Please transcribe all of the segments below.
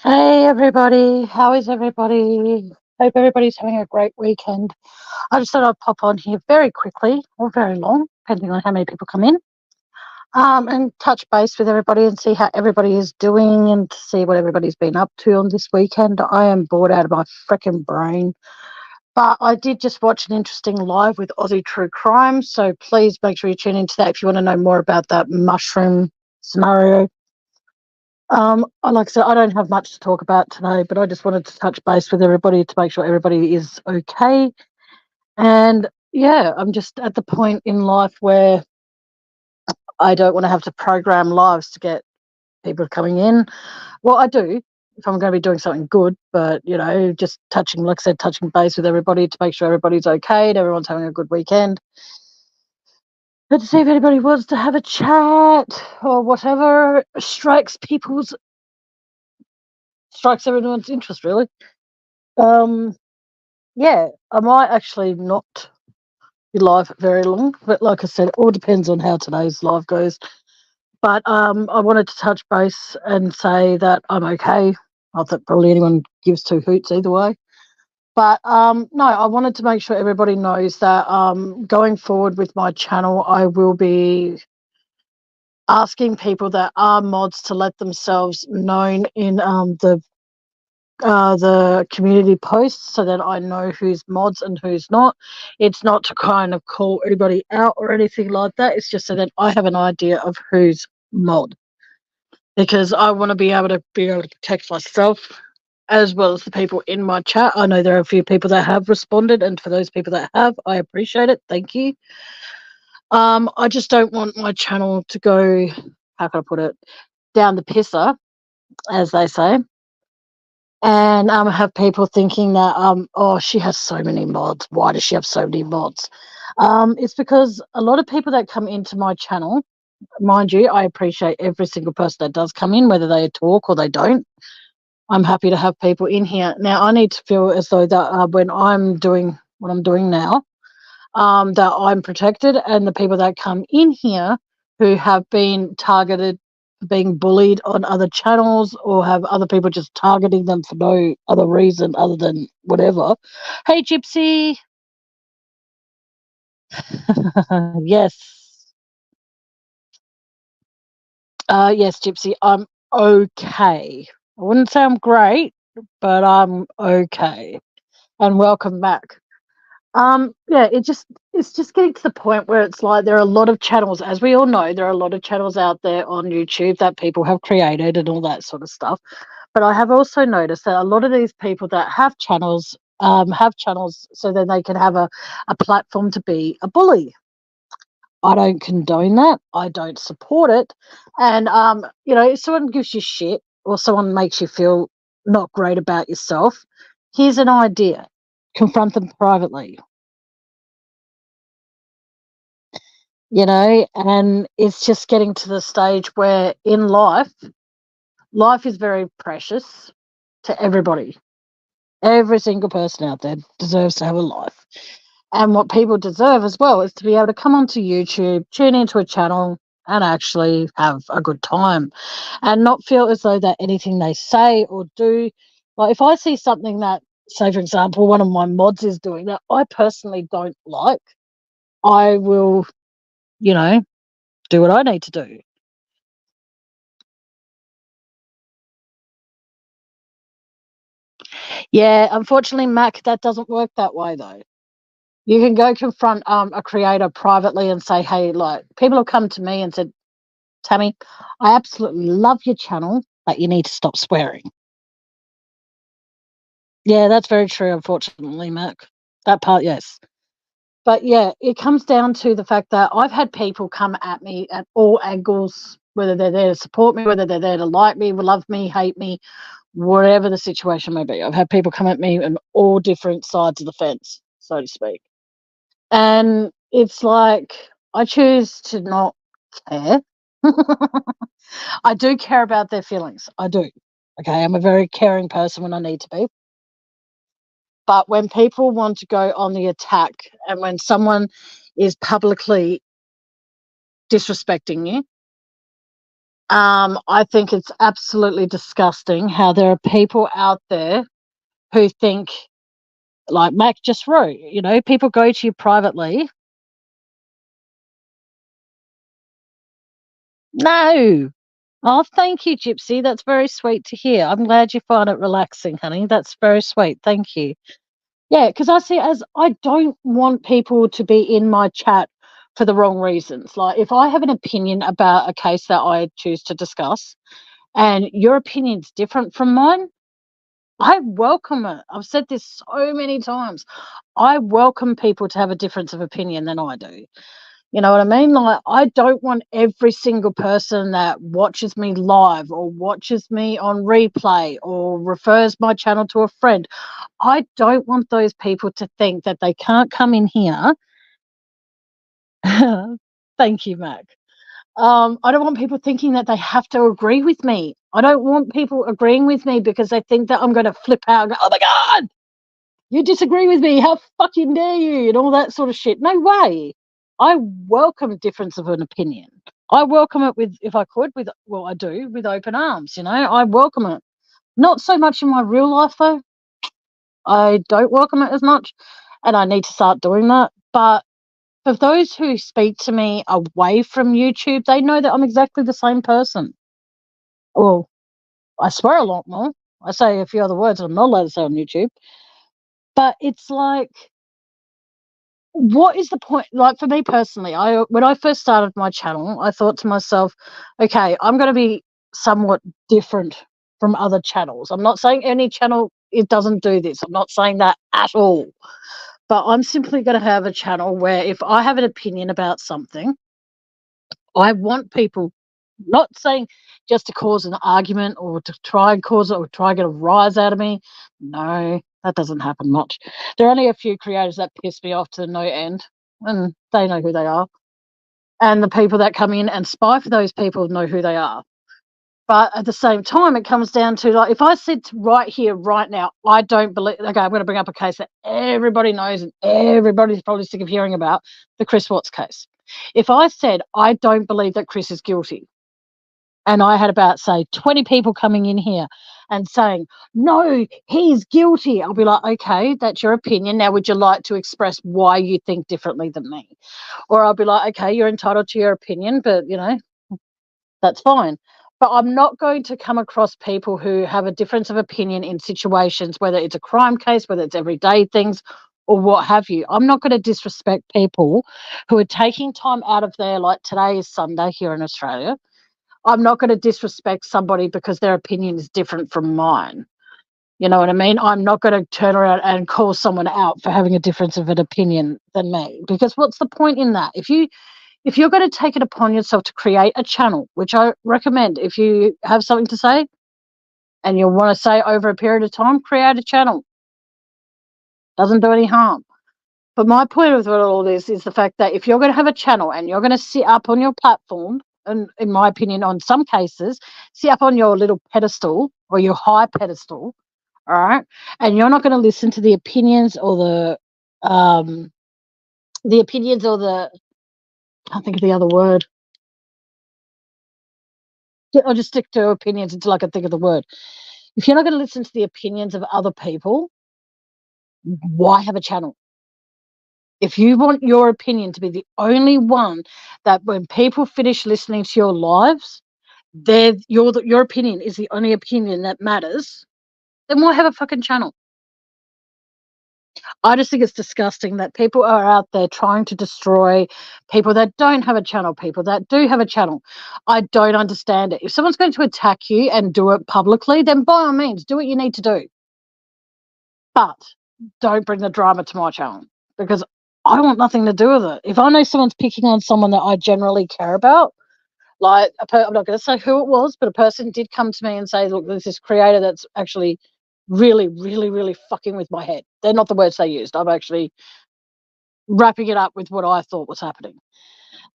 Hey everybody, how is everybody? Hope everybody's having a great weekend. I just thought I'd pop on here very quickly or very long, depending on how many people come in, and touch base with everybody and see how everybody is doing and to see what everybody's been up to on this weekend. I am bored out of my freaking brain. But I did just watch an interesting live with Aussie True Crime, so please make sure you tune into that if you want to know more about that mushroom scenario. Like I said, I don't have much to talk about today, but I just wanted to touch base with everybody to make sure everybody is okay. And yeah, I'm just at the point in life where I don't want to have to program lives to get people coming in. Well, I do if I'm going to be doing something good, but just touching, like I said, touching base with everybody to make sure everybody's okay and everyone's having a good weekend. But to see if anybody wants to have a chat or whatever strikes everyone's interest, really. Um, Yeah, I might actually not be live very long, but like I said, it all depends on how today's live goes. But I wanted to touch base and say that I'm okay. Not that probably anyone gives two hoots either way. But no, I wanted to make sure everybody knows that going forward with my channel, I will be asking people that are mods to let themselves known in the community posts so that I know who's mods and who's not. It's not to kind of call anybody out or anything like that. It's just so that I have an idea of who's mod, because I want to be able to protect myself as well as the people in my chat. I know there are a few people that have responded, and for those people that have, I appreciate it. Thank you. I just don't want my channel to go, how can I put it, down the pisser, as they say, and have people thinking that oh, she has so many mods, why does she have so many mods? It's because a lot of people that come into my channel, mind you, I appreciate every single person that does come in, whether they talk or they don't. I'm happy to have people in here. Now I need to feel as though that when I'm doing what I'm doing now, that I'm protected, and the people that come in here who have been targeted, being bullied on other channels, or have other people just targeting them for no other reason other than whatever. Hey, Gypsy. Yes. Yes, Gypsy. I'm okay. I wouldn't say I'm great, but I'm okay. And welcome back. Yeah, it's just getting to the point where it's like there are a lot of channels, as we all know, there are a lot of channels out there on YouTube that people have created and all that sort of stuff. But I have also noticed that a lot of these people that have channels so then they can have a platform to be a bully. I don't condone that. I don't support it. And if someone gives you shit or someone makes you feel not great about yourself, here's an idea. Confront them privately. And it's just getting to the stage where in life is very precious to everybody. Every single person out there deserves to have a life. And what people deserve as well is to be able to come onto YouTube, tune into a channel, and actually have a good time and not feel as though that anything they say or do, like if I see something that, say, for example, one of my mods is doing that I personally don't like, I will, you know, do what I need to do. Yeah, unfortunately, Mac, that doesn't work that way though. You can go confront a creator privately and say, hey, like people have come to me and said, Tammy, I absolutely love your channel, but you need to stop swearing. Yeah, that's very true, unfortunately, Mac. That part, yes. But yeah, it comes down to the fact that I've had people come at me at all angles, whether they're there to support me, whether they're there to like me, love me, hate me, whatever the situation may be. I've had people come at me on all different sides of the fence, so to speak. And it's like I choose to not care. I do care about their feelings. I do. Okay, I'm a very caring person when I need to be. But when people want to go on the attack and when someone is publicly disrespecting you, I think it's absolutely disgusting how there are people out there who think, like Mac just wrote, people go to you privately. No. Oh, thank you, Gypsy. That's very sweet to hear. I'm glad you find it relaxing, honey. That's very sweet. Thank you. Yeah, because I see it as I don't want people to be in my chat for the wrong reasons. Like, if I have an opinion about a case that I choose to discuss and your opinion's different from mine, I welcome it. I've said this so many times. I welcome people to have a difference of opinion than I do. You know what I mean? Like, I don't want every single person that watches me live or watches me on replay or refers my channel to a friend. I don't want those people to think that they can't come in here. Thank you, Mac. I don't want people thinking that they have to agree with me. I don't want people agreeing with me because they think that I'm going to flip out and go, oh my God, you disagree with me. How fucking dare you? And all that sort of shit. No way. I welcome difference of an opinion. I welcome it with, if I could, with, well, I do, with open arms, I welcome it. Not so much in my real life, though. I don't welcome it as much, and I need to start doing that. But for those who speak to me away from YouTube, they know that I'm exactly the same person. Well, I swear a lot more. I say a few other words I'm not allowed to say on YouTube. But it's like, what is the point? Like, for me personally, when I first started my channel, I thought to myself, okay, I'm going to be somewhat different from other channels. I'm not saying any channel, it doesn't do this. I'm not saying that at all. But I'm simply going to have a channel where if I have an opinion about something, I want people, not saying just to cause an argument or to try and cause it or try and get a rise out of me. No, that doesn't happen much. There are only a few creators that piss me off to no end, and they know who they are. And the people that come in and spy for those people know who they are. But at the same time, it comes down to, like, if I said right here, right now, I don't believe, okay, I'm going to bring up a case that everybody knows and everybody's probably sick of hearing about, the Chris Watts case. If I said, I don't believe that Chris is guilty, and I had about, say, 20 people coming in here and saying, no, he's guilty, I'll be like, okay, that's your opinion. Now, would you like to express why you think differently than me? Or I'll be like, okay, you're entitled to your opinion, but, that's fine. But I'm not going to come across people who have a difference of opinion in situations, whether it's a crime case, whether it's everyday things, or what have you. I'm not going to disrespect people who are taking time out of their, like today is Sunday here in Australia. I'm not going to disrespect somebody because their opinion is different from mine. You know what I mean? I'm not going to turn around and call someone out for having a difference of an opinion than me, because what's the point in that? If you're going to take it upon yourself to create a channel, which I recommend, if you have something to say and you want to say over a period of time, create a channel. Doesn't do any harm. But my point with all this is the fact that if you're going to have a channel and you're going to sit up on your platform, and in my opinion, on some cases, sit up on your little pedestal or your high pedestal, all right, and you're not going to listen to the opinions or the opinions or the, I can't think of the other word. I'll just stick to opinions until I can think of the word. If you're not going to listen to the opinions of other people, why have a channel? If you want your opinion to be the only one that when people finish listening to your lives, your opinion is the only opinion that matters, then why have a fucking channel? I just think it's disgusting that people are out there trying to destroy people that don't have a channel, people that do have a channel. I don't understand it. If someone's going to attack you and do it publicly, then by all means, do what you need to do. But don't bring the drama to my channel, because I want nothing to do with it. If I know someone's picking on someone that I generally care about, like I'm not going to say who it was, but a person did come to me and say, look, there's this creator that's actually really, really, really fucking with my head. They're not the words they used. I'm actually wrapping it up with what I thought was happening.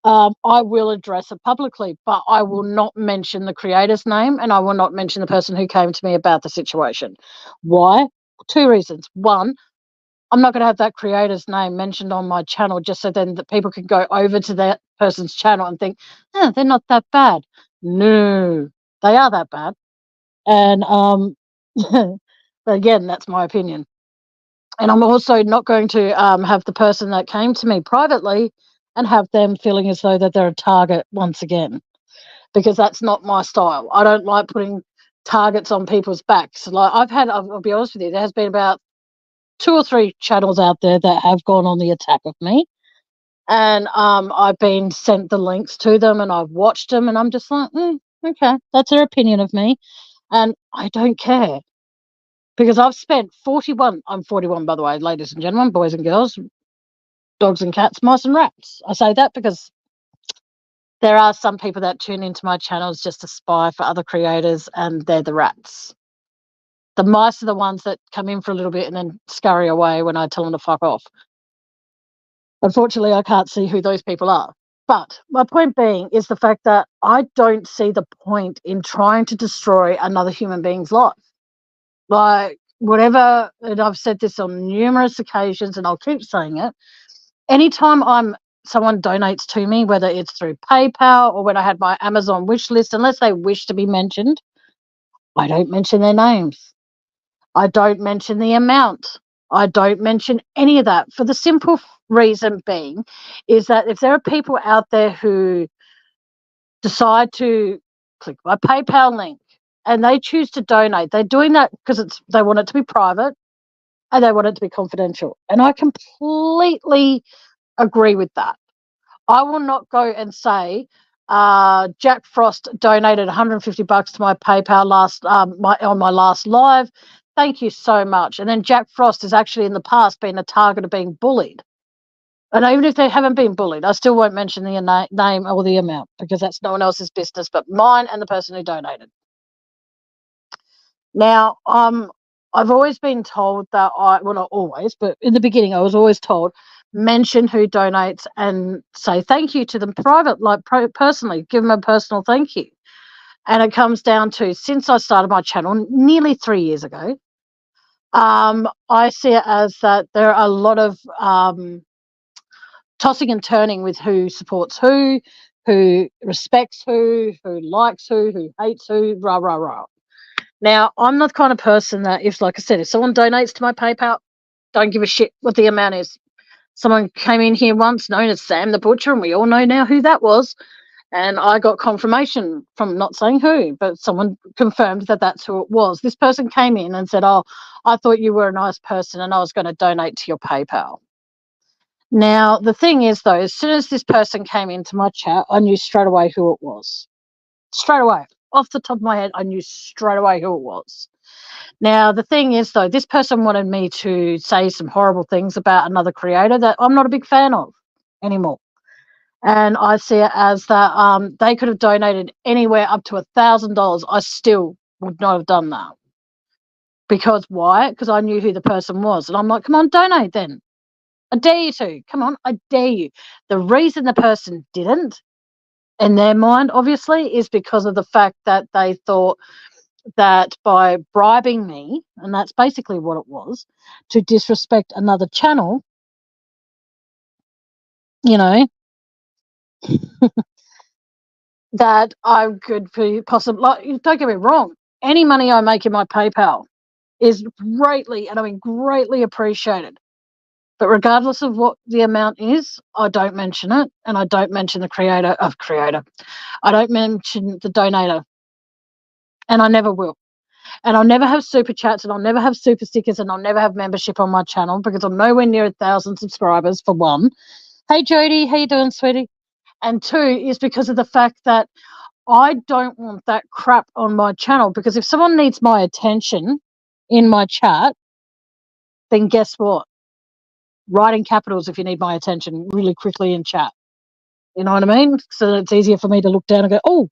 I will address it publicly, but I will not mention the creator's name, and I will not mention the person who came to me about the situation. Why? Two reasons. One, I'm not going to have that creator's name mentioned on my channel just so then that people can go over to that person's channel and think, they're not that bad. No, they are that bad. And but again, that's my opinion. And I'm also not going to have the person that came to me privately and have them feeling as though that they're a target once again, because that's not my style. I don't like putting targets on people's backs. Like I'll be honest with you, there has been about 2 or 3 channels out there that have gone on the attack of me, and I've been sent the links to them, and I've watched them, and I'm just like, okay, that's their opinion of me, and I don't care. Because I've spent 41, I'm 41 by the way, ladies and gentlemen, boys and girls, dogs and cats, mice and rats. I say that because there are some people that tune into my channels just to spy for other creators, and they're the rats. The mice are the ones that come in for a little bit and then scurry away when I tell them to fuck off. Unfortunately, I can't see who those people are. But my point being is the fact that I don't see the point in trying to destroy another human being's life. Like, whatever, and I've said this on numerous occasions and I'll keep saying it, anytime someone donates to me, whether it's through PayPal or when I had my Amazon wish list, unless they wish to be mentioned, I don't mention their names. I don't mention the amount. I don't mention any of that, for the simple reason being is that if there are people out there who decide to click my PayPal link and they choose to donate, they're doing that because they want it to be private and they want it to be confidential. And I completely agree with that. I will not go and say Jack Frost donated $150 to my PayPal on my last live. Thank you so much. And then Jack Frost has actually in the past been a target of being bullied. And even if they haven't been bullied, I still won't mention the name or the amount, because that's no one else's business but mine and the person who donated. Now, I've always been told that well, not always, but in the beginning, I was always told, mention who donates and say thank you to them personally, give them a personal thank you. And it comes down to, since I started my channel nearly 3 years ago, I see it as that there are a lot of tossing and turning with who supports who respects who likes who hates who, rah, rah, rah. Now, I'm not the kind of person that, like I said, if someone donates to my PayPal, don't give a shit what the amount is. Someone came in here once known as Sam the Butcher, and we all know now who that was. And I got confirmation from, not saying who, but someone confirmed that that's who it was. This person came in and said, oh, I thought you were a nice person and I was going to donate to your PayPal. Now, the thing is, though, as soon as this person came into my chat, I knew straight away who it was. Straight away. Off the top of my head, I knew straight away who it was. Now, the thing is, though, this person wanted me to say some horrible things about another creator that I'm not a big fan of anymore. And I see it as that they could have donated anywhere up to $1,000. I still would not have done that. Because why? Because I knew who the person was. And I'm like, come on, donate then. I dare you to. Come on, I dare you. The reason the person didn't, in their mind, obviously, is because of the fact that they thought that by bribing me, and that's basically what it was, to disrespect another channel, you know, that I could be possibly, like, don't get me wrong, any money I make in my PayPal is greatly, and I mean greatly appreciated. But regardless of what the amount is, I don't mention it, and I don't mention the creator. I don't mention the donator, and I never will. And I'll never have super chats, and I'll never have super stickers, and I'll never have membership on my channel, because I'm nowhere near 1,000 subscribers, for one. Hey, Jody, how you doing, sweetie? And two is because of the fact that I don't want that crap on my channel, because if someone needs my attention in my chat, then guess what? Write in capitals if you need my attention really quickly in chat. You know what I mean? So it's easier for me to look down and go, oh,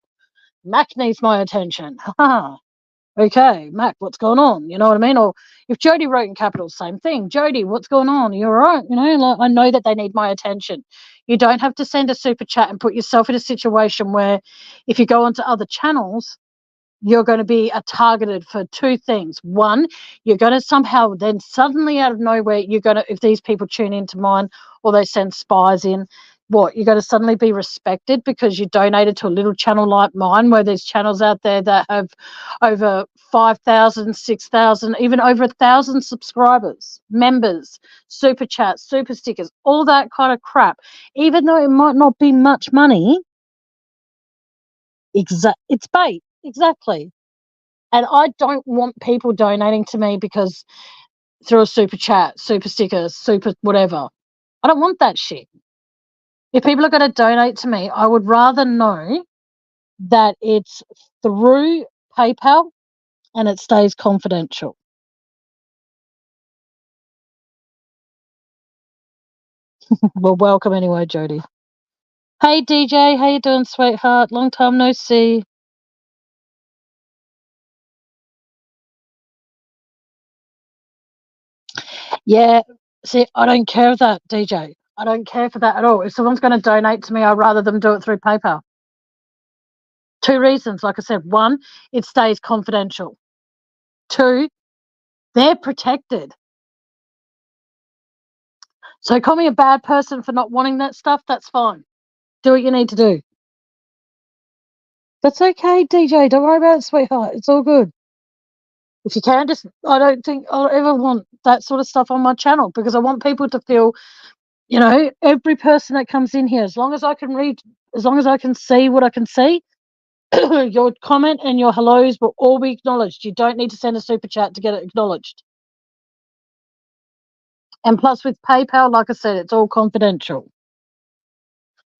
Mac needs my attention. Okay, Mac, what's going on? You know what I mean? Or if Jody wrote in capitals, same thing. Jody, what's going on? You all right? You know, like, I know that they need my attention. You don't have to send a super chat and put yourself in a situation where if you go onto other channels, you're going to be targeted for two things. One, you're going to somehow then suddenly out of nowhere, if these people tune into mine or they send spies in, what, you're going to suddenly be respected because you donated to a little channel like mine, where there's channels out there that have over 5,000, 6,000, even over 1,000 subscribers, members, super chats, super stickers, all that kind of crap. Even though it might not be much money, it's bait, exactly. And I don't want people donating to me because through a super chat, super sticker, super whatever. I don't want that shit. If people are going to donate to me, I would rather know that it's through PayPal and it stays confidential. Well, welcome anyway, Jody. Hey, DJ, how you doing, sweetheart? Long time no see. Yeah, see, I don't care for that, DJ. I don't care for that at all. If someone's going to donate to me, I'd rather them do it through PayPal. 2 reasons, like I said. 1, it stays confidential. 2, they're protected. So call me a bad person for not wanting that stuff, that's fine. Do what you need to do. That's okay, DJ. Don't worry about it, sweetheart. It's all good. If you can, I don't think I'll ever want that sort of stuff on my channel, because I want people to feel, every person that comes in here, as long as I can read, as long as I can see what I can see, your comment and your hellos will all be acknowledged. You don't need to send a super chat to get it acknowledged. And plus with PayPal, like I said, it's all confidential.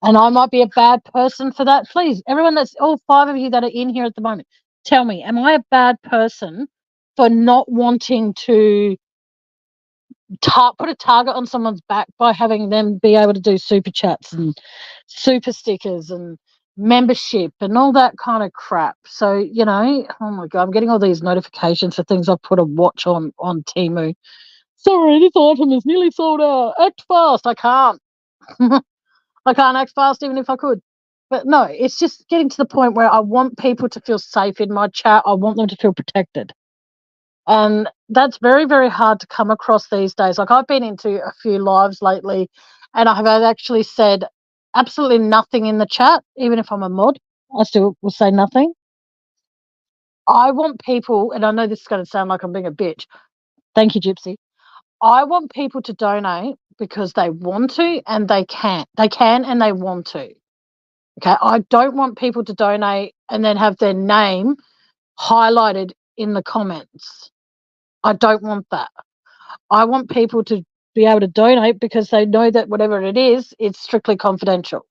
And I might be a bad person for that. Please, everyone all 5 of you that are in here at the moment, tell me, am I a bad person for not wanting to put a target on someone's back by having them be able to do super chats and super stickers and membership and all that kind of crap? So, oh my God, I'm getting all these notifications for things I've put a watch on Temu. Sorry, this item is nearly sold out. Act fast. I can't. I can't act fast even if I could. But no, it's just getting to the point where I want people to feel safe in my chat. I want them to feel protected. And that's very, very hard to come across these days. Like, I've been into a few lives lately and I have actually said absolutely nothing in the chat. Even if I'm a mod, I still will say nothing. I want people, and I know this is going to sound like I'm being a bitch. Thank you, Gypsy. I want people to donate because they want to and they can. They can and they want to. Okay, I don't want people to donate and then have their name highlighted in the comments. I don't want that. I want people to be able to donate because they know that whatever it is, it's strictly confidential.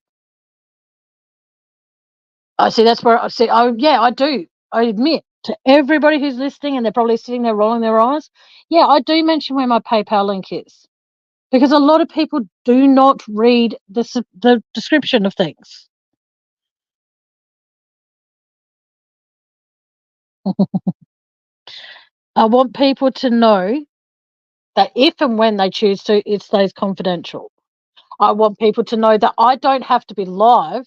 I see. That's where I see. Oh, yeah, I do. I admit to everybody who's listening, and they're probably sitting there rolling their eyes. Yeah, I do mention where my PayPal link is, because a lot of people do not read the description of things. I want people to know that if and when they choose to, it stays confidential. I want people to know that I don't have to be live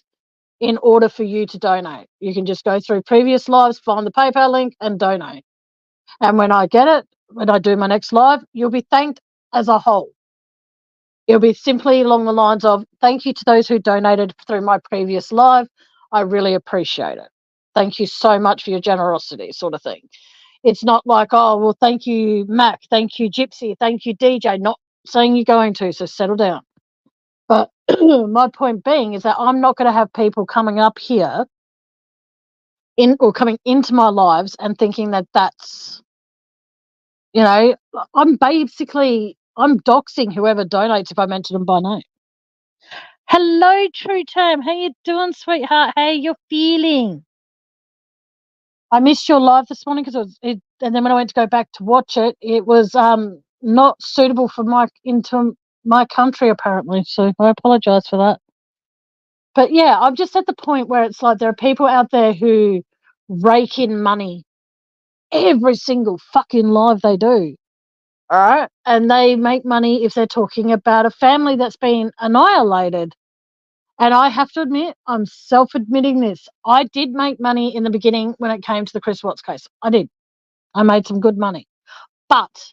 in order for you to donate. You can just go through previous lives, find the PayPal link and donate. And when I get it, when I do my next live, you'll be thanked as a whole. It'll be simply along the lines of, thank you to those who donated through my previous live. I really appreciate it. Thank you so much for your generosity, sort of thing. It's not like, oh, well, thank you, Mac. Thank you, Gypsy. Thank you, DJ. Not saying you're going to, so settle down. But my point being is that I'm not going to have people coming up here or coming into my lives and thinking that that's, I'm doxing whoever donates if I mention them by name. Hello, True Time. How you doing, sweetheart? How you feeling? I missed your live this morning because and then when I went to go back to watch it, it was not suitable for into my country apparently. So I apologise for that. But yeah, I'm just at the point where it's like there are people out there who rake in money every single fucking live they do. All right. And they make money if they're talking about a family that's been annihilated. And I have to admit, I'm self-admitting this. I did make money in the beginning when it came to the Chris Watts case. I did. I made some good money. But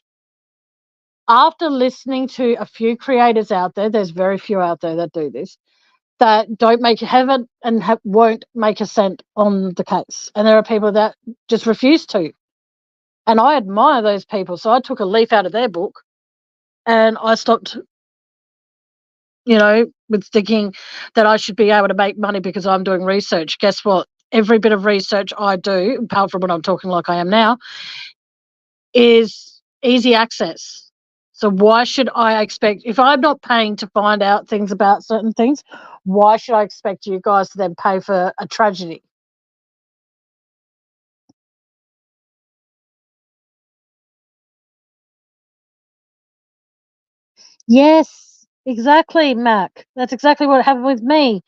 after listening to a few creators out there, there's very few out there that do this, that don't make heaven and won't make a cent on the case. And there are people that just refuse to. And I admire those people. So I took a leaf out of their book and I stopped, with thinking that I should be able to make money because I'm doing research. Guess what? Every bit of research I do, apart from when I'm talking like I am now, is easy access. So why should I expect, if I'm not paying to find out things about certain things, why should I expect you guys to then pay for a tragedy? Yes, exactly, Mac. That's exactly what happened with me.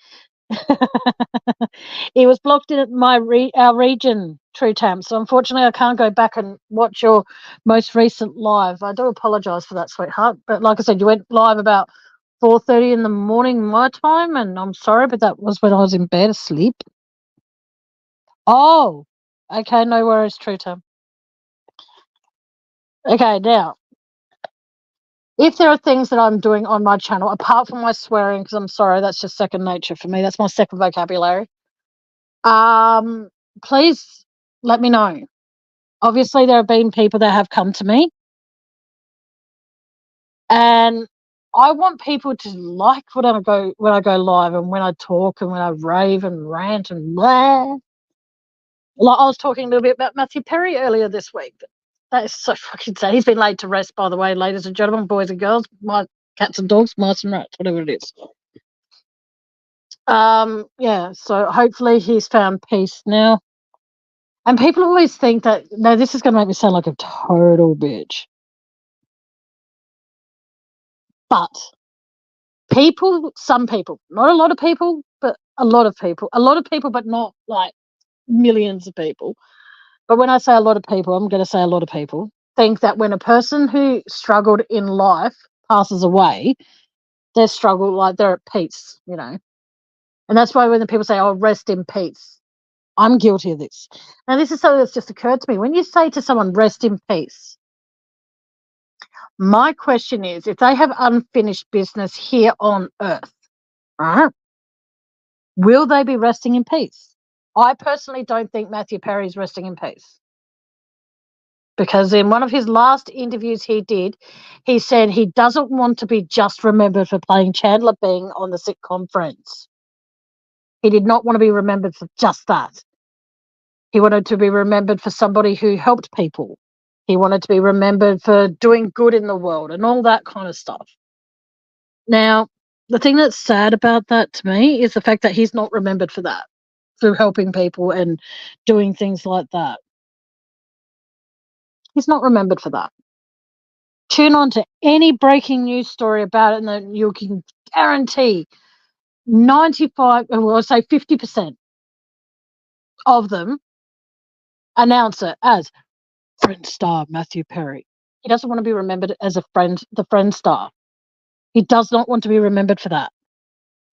It was blocked in our region, True Tam. So unfortunately, I can't go back and watch your most recent live. I do apologise for that, sweetheart. But like I said, you went live about 4:30 in the morning my time, and I'm sorry, but that was when I was in bed asleep. Oh, okay, no worries, True Tam. Okay, now, if there are things that I'm doing on my channel, apart from my swearing, because I'm sorry, that's just second nature for me. That's my second vocabulary. Please let me know. Obviously, there have been people that have come to me, and I want people to like when I go live and when I talk and when I rave and rant and blah. Like I was talking a little bit about Matthew Perry earlier this week. That is so fucking sad. He's been laid to rest, by the way, ladies and gentlemen, boys and girls, my cats and dogs, mice and rats, whatever it is. Yeah, so hopefully he's found peace now. And people always think that, no, this is going to make me sound like a total bitch. But some people, not a lot of people, but a lot of people, but not like millions of people. But when I say a lot of people, I'm going to say a lot of people think that when a person who struggled in life passes away, their struggle, like they're at peace, And that's why when the people say, oh, rest in peace, I'm guilty of this. Now, this is something that's just occurred to me. When you say to someone, rest in peace, my question is, if they have unfinished business here on earth, right, will they be resting in peace? I personally don't think Matthew Perry is resting in peace. Because in one of his last interviews he did, he said he doesn't want to be just remembered for playing Chandler Bing on the sitcom Friends. He did not want to be remembered for just that. He wanted to be remembered for somebody who helped people. He wanted to be remembered for doing good in the world and all that kind of stuff. Now, the thing that's sad about that to me is the fact that he's not remembered for that, for helping people and doing things like that. He's not remembered for that. Tune on to any breaking news story about it, and then you can guarantee 95, well, I'll say 50% of them announce it as Friend star Matthew Perry. He doesn't want to be remembered as the Friend star. He does not want to be remembered for that.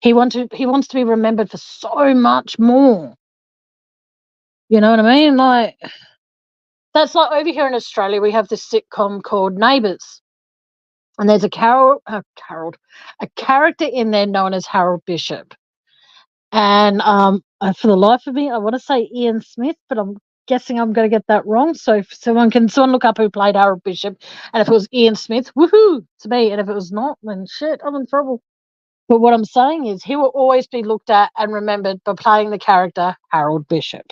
He wants to be remembered for so much more. You know what I mean? Like, that's like over here in Australia, we have this sitcom called Neighbours. And there's a character in there known as Harold Bishop. And for the life of me, I want to say Ian Smith, but I'm guessing I'm going to get that wrong. So if someone look up who played Harold Bishop, and if it was Ian Smith, woohoo, to me. And if it was not, then shit, I'm in trouble. But what I'm saying is he will always be looked at and remembered by playing the character Harold Bishop.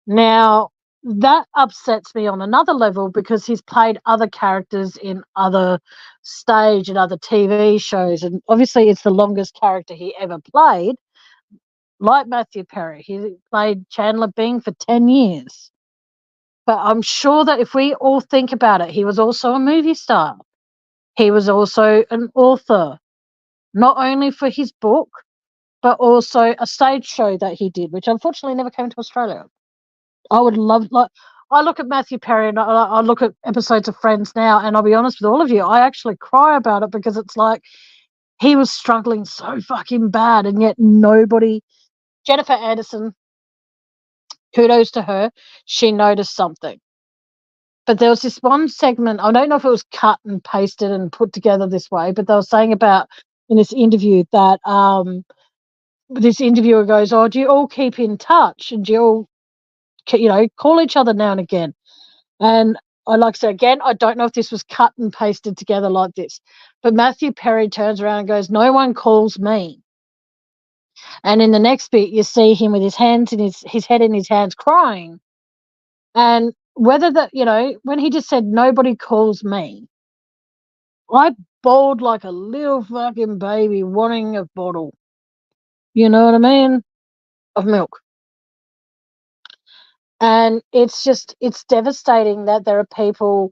Now, that upsets me on another level because he's played other characters in other stage and other TV shows. And obviously it's the longest character he ever played, like Matthew Perry. He played Chandler Bing for 10 years. But I'm sure that if we all think about it, he was also a movie star. He was also an author, not only for his book, but also a stage show that he did, which unfortunately never came to Australia. I would love, like, I look at Matthew Perry and I look at episodes of Friends now, and I'll be honest with all of you, I actually cry about it because it's like he was struggling so fucking bad, and yet nobody. Jennifer Anderson, kudos to her, she noticed something. But there was this one segment, I don't know if it was cut and pasted and put together this way, but they were saying about in this interview that this interviewer goes, "Oh, do you all keep in touch? And do you all, call each other now and again?" And I like to say again, I don't know if this was cut and pasted together like this, but Matthew Perry turns around and goes, "No one calls me." And in the next bit, you see him with his hands in his head in his hands, crying. And whether that, when he just said, "Nobody calls me," I bawled like a little fucking baby wanting a bottle. You know what I mean? Of milk. And it's devastating that there are people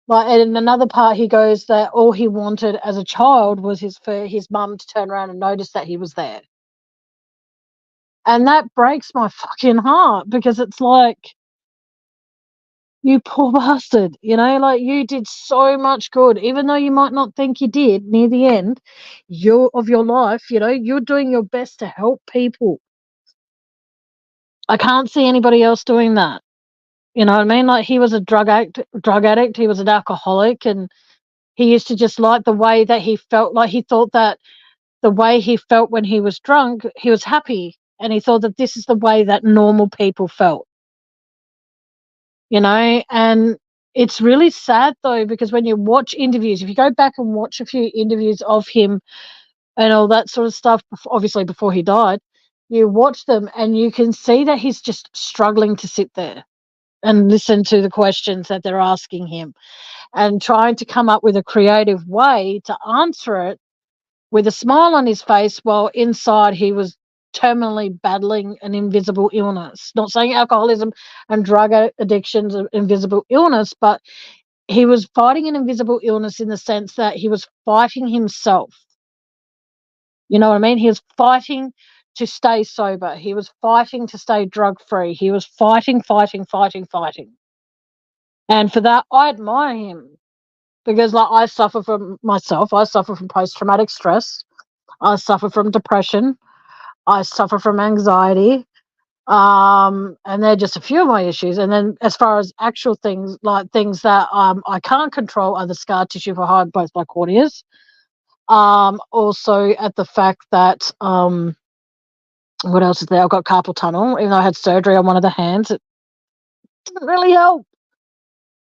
like, and in another part, he goes that all he wanted as a child was for his mum to turn around and notice that he was there. And that breaks my fucking heart because it's like, you poor bastard, like you did so much good, even though you might not think you did near the end of your life, you're doing your best to help people. I can't see anybody else doing that. You know what I mean? Like he was a drug addict, he was an alcoholic, and he used to just like the way that he felt. Like he thought that the way he felt when he was drunk, he was happy, and he thought that this is the way that normal people felt. And it's really sad though, because when you watch interviews, if you go back and watch a few interviews of him and all that sort of stuff, obviously before he died, you watch them and you can see that he's just struggling to sit there and listen to the questions that they're asking him and trying to come up with a creative way to answer it with a smile on his face, while inside he was terminally battling an invisible illness. Not saying alcoholism and drug addiction's an invisible illness, but he was fighting an invisible illness in the sense that he was fighting himself. You know what I mean? He was fighting to stay sober. He was fighting to stay drug free. He was fighting, fighting, fighting, fighting. And for that, I admire him because, like, I suffer from myself. I suffer from post traumatic stress. I suffer from depression. I suffer from anxiety. And they're just a few of my issues. And then as far as actual things, like things that I can't control, are the scar tissue behind both my corneas. Also at the fact that, what else is there? I've got carpal tunnel. Even though I had surgery on one of the hands, it didn't really help.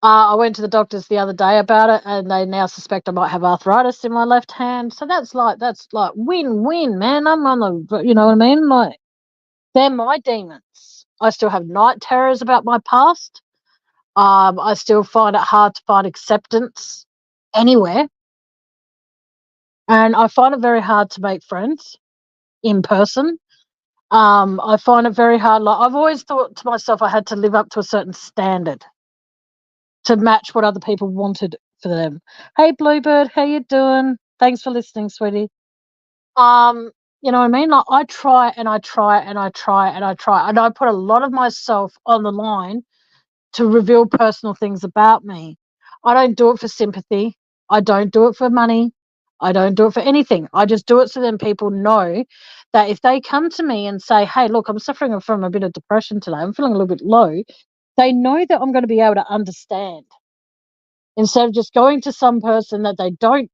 I went to the doctors the other day about it, and they now suspect I might have arthritis in my left hand. So that's like win-win, man. I'm on the, you know what I mean? Like, they're my demons. I still have night terrors about my past. I still find it hard to find acceptance anywhere, and I find it very hard to make friends in person. I find it very hard. Like, I've always thought to myself, I had to live up to a certain standard to match what other people wanted for them. Hey, Bluebird, how you doing? Thanks for listening, sweetie. You know what I mean? Like, I try and I try and I try and I try, and I put a lot of myself on the line to reveal personal things about me. I don't do it for sympathy. I don't do it for money. I don't do it for anything. I just do it so then people know that if they come to me and say, "Hey, look, I'm suffering from a bit of depression today. I'm feeling a little bit low," they know that I'm going to be able to understand, instead of just going to some person that they don't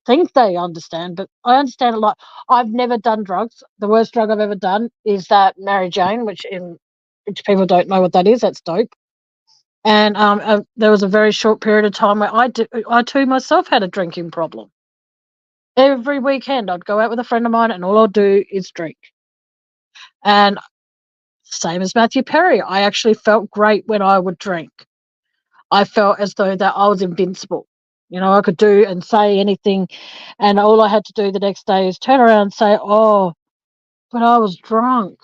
think they understand. But I understand a lot. I've never done drugs. The worst drug I've ever done is that Mary Jane, which people don't know what that is. That's dope. And there was a very short period of time where I too myself had a drinking problem. Every weekend I'd go out with a friend of mine and all I'd do is drink. And same as Matthew Perry, I actually felt great when I would drink. I felt as though that I was invincible. I could do and say anything, and all I had to do the next day is turn around and say, "Oh, but I was drunk."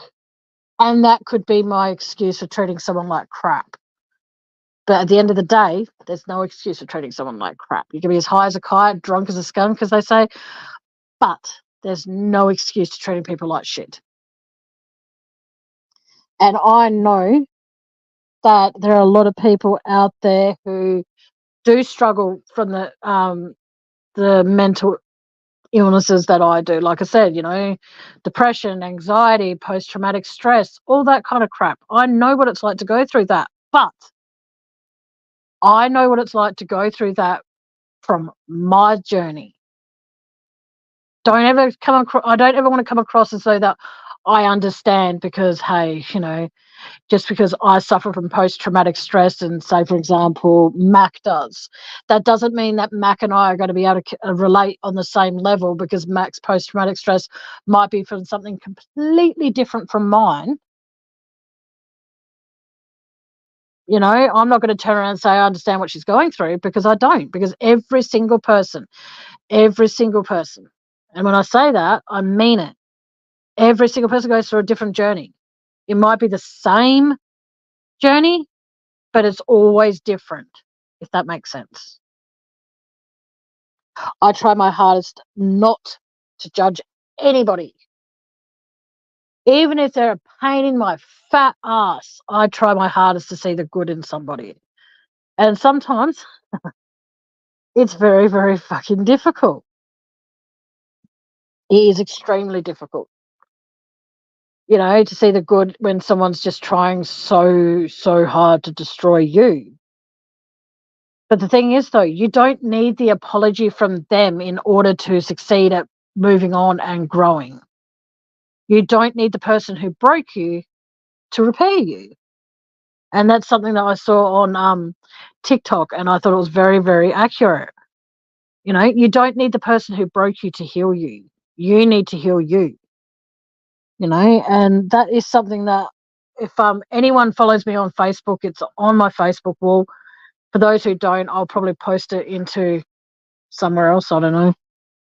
And that could be my excuse for treating someone like crap. But at the end of the day, there's no excuse for treating someone like crap. You can be as high as a kite, drunk as a skunk, as they say, but there's no excuse to treating people like shit. And I know that there are a lot of people out there who do struggle from the mental illnesses that I do. Like I said, depression, anxiety, post-traumatic stress, all that kind of crap. I know what it's like to go through that, but I know what it's like to go through that from my journey. don't ever come across. I don't ever want to come across as though that I understand because, hey, just because I suffer from post-traumatic stress and say, for example, Mac does, that doesn't mean that Mac and I are going to be able to relate on the same level, because Mac's post-traumatic stress might be from something completely different from mine. I'm not going to turn around and say I understand what she's going through, because I don't, because every single person, and when I say that, I mean it. Every single person goes through a different journey. It might be the same journey, but it's always different, if that makes sense. I try my hardest not to judge anybody. Even if they're a pain in my fat ass, I try my hardest to see the good in somebody. And sometimes it's very, very fucking difficult. It is extremely difficult, to see the good when someone's just trying so, so hard to destroy you. But the thing is, though, you don't need the apology from them in order to succeed at moving on and growing. You don't need the person who broke you to repair you. And that's something that I saw on TikTok, and I thought it was very, very accurate. You don't need the person who broke you to heal you. You need to heal you. And that is something that if anyone follows me on Facebook, it's on my Facebook wall. For those who don't, I'll probably post it into somewhere else. I don't know,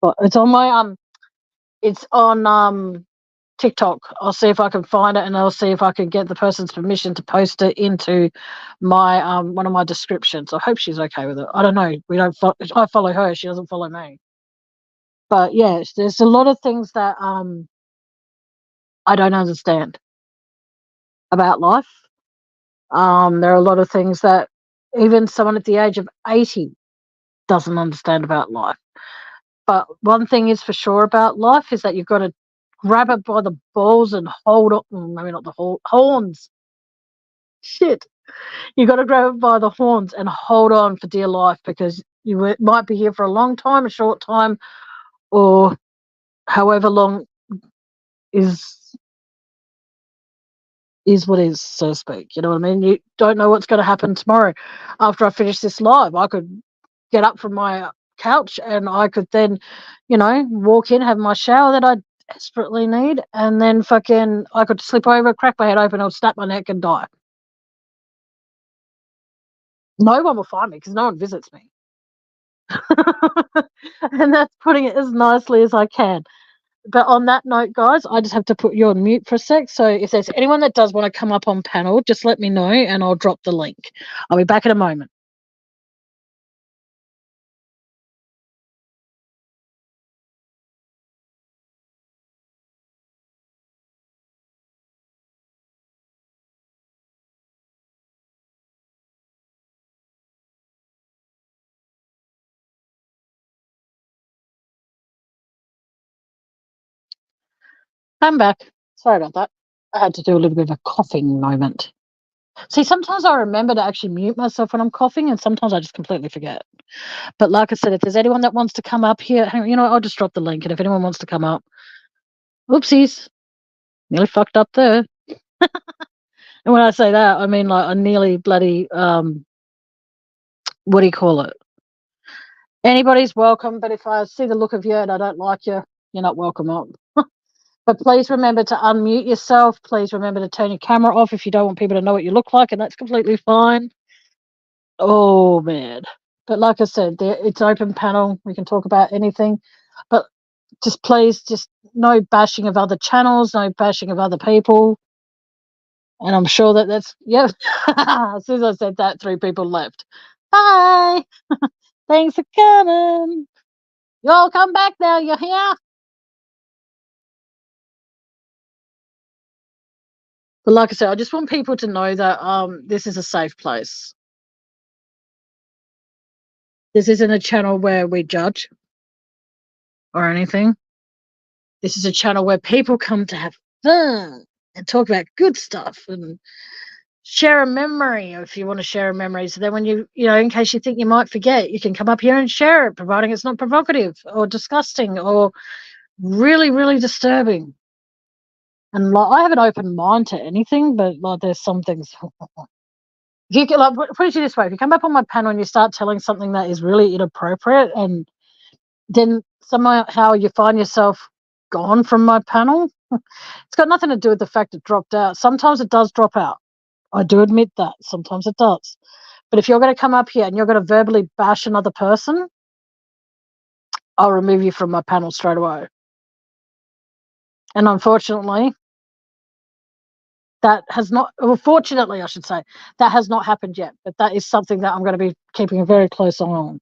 but it's on my it's on TikTok. I'll see if I can find it, and I'll see if I can get the person's permission to post it into my one of my descriptions. I hope she's okay with it. I don't know. I follow her. She doesn't follow me. But yeah, there's a lot of things that I don't understand about life. There are a lot of things that even someone at the age of 80 doesn't understand about life. But one thing is for sure about life is that you've got to grab it by the balls and hold on. Maybe not the horns. Shit. You got to grab it by the horns and hold on for dear life, because you might be here for a long time, a short time, or however long is what is, so to speak. You know what I mean? You don't know what's going to happen tomorrow. After I finish this live, I could get up from my couch and I could then, walk in, have my shower that I desperately need, and then I could slip over, crack my head open, or snap my neck and die. No one will find me because no one visits me. And that's putting it as nicely as I can. But on that note, guys, I just have to put you on mute for a sec. So if there's anyone that does want to come up on panel, just let me know and I'll drop the link. I'll be back in a moment. I'm back. Sorry about that. I had to do a little bit of a coughing moment. See, sometimes I remember to actually mute myself when I'm coughing, and sometimes I just completely forget. But like I said, if there's anyone that wants to come up here, I'll just drop the link. And if anyone wants to come up, oopsies, nearly fucked up there. And when I say that, I mean like I nearly bloody, what do you call it? Anybody's welcome, but if I see the look of you and I don't like you, you're not welcome up. But please remember to unmute yourself. Please remember to turn your camera off if you don't want people to know what you look like, and that's completely fine. Oh, man. But like I said, it's open panel. We can talk about anything. But please, no bashing of other channels, no bashing of other people. And I'm sure that's, yeah. As soon as I said that, 3 people left. Bye. Thanks for coming. You all come back now. You're here. But like I said, I just want people to know that this is a safe place. This isn't a channel where we judge or anything. This is a channel where people come to have fun and talk about good stuff and share a memory if you want to share a memory. So then when in case you think you might forget, you can come up here and share it, providing it's not provocative or disgusting or really, really disturbing. And like, I have an open mind to anything, but like, there's some things. If you can, like, put it this way: if you come up on my panel and you start telling something that is really inappropriate, and then somehow you find yourself gone from my panel, it's got nothing to do with the fact it dropped out. Sometimes it does drop out. I do admit that. Sometimes it does. But if you're going to come up here and you're going to verbally bash another person, I'll remove you from my panel straight away. And unfortunately, that has not, well, fortunately, I should say, that has not happened yet. But that is something that I'm going to be keeping a very close eye on.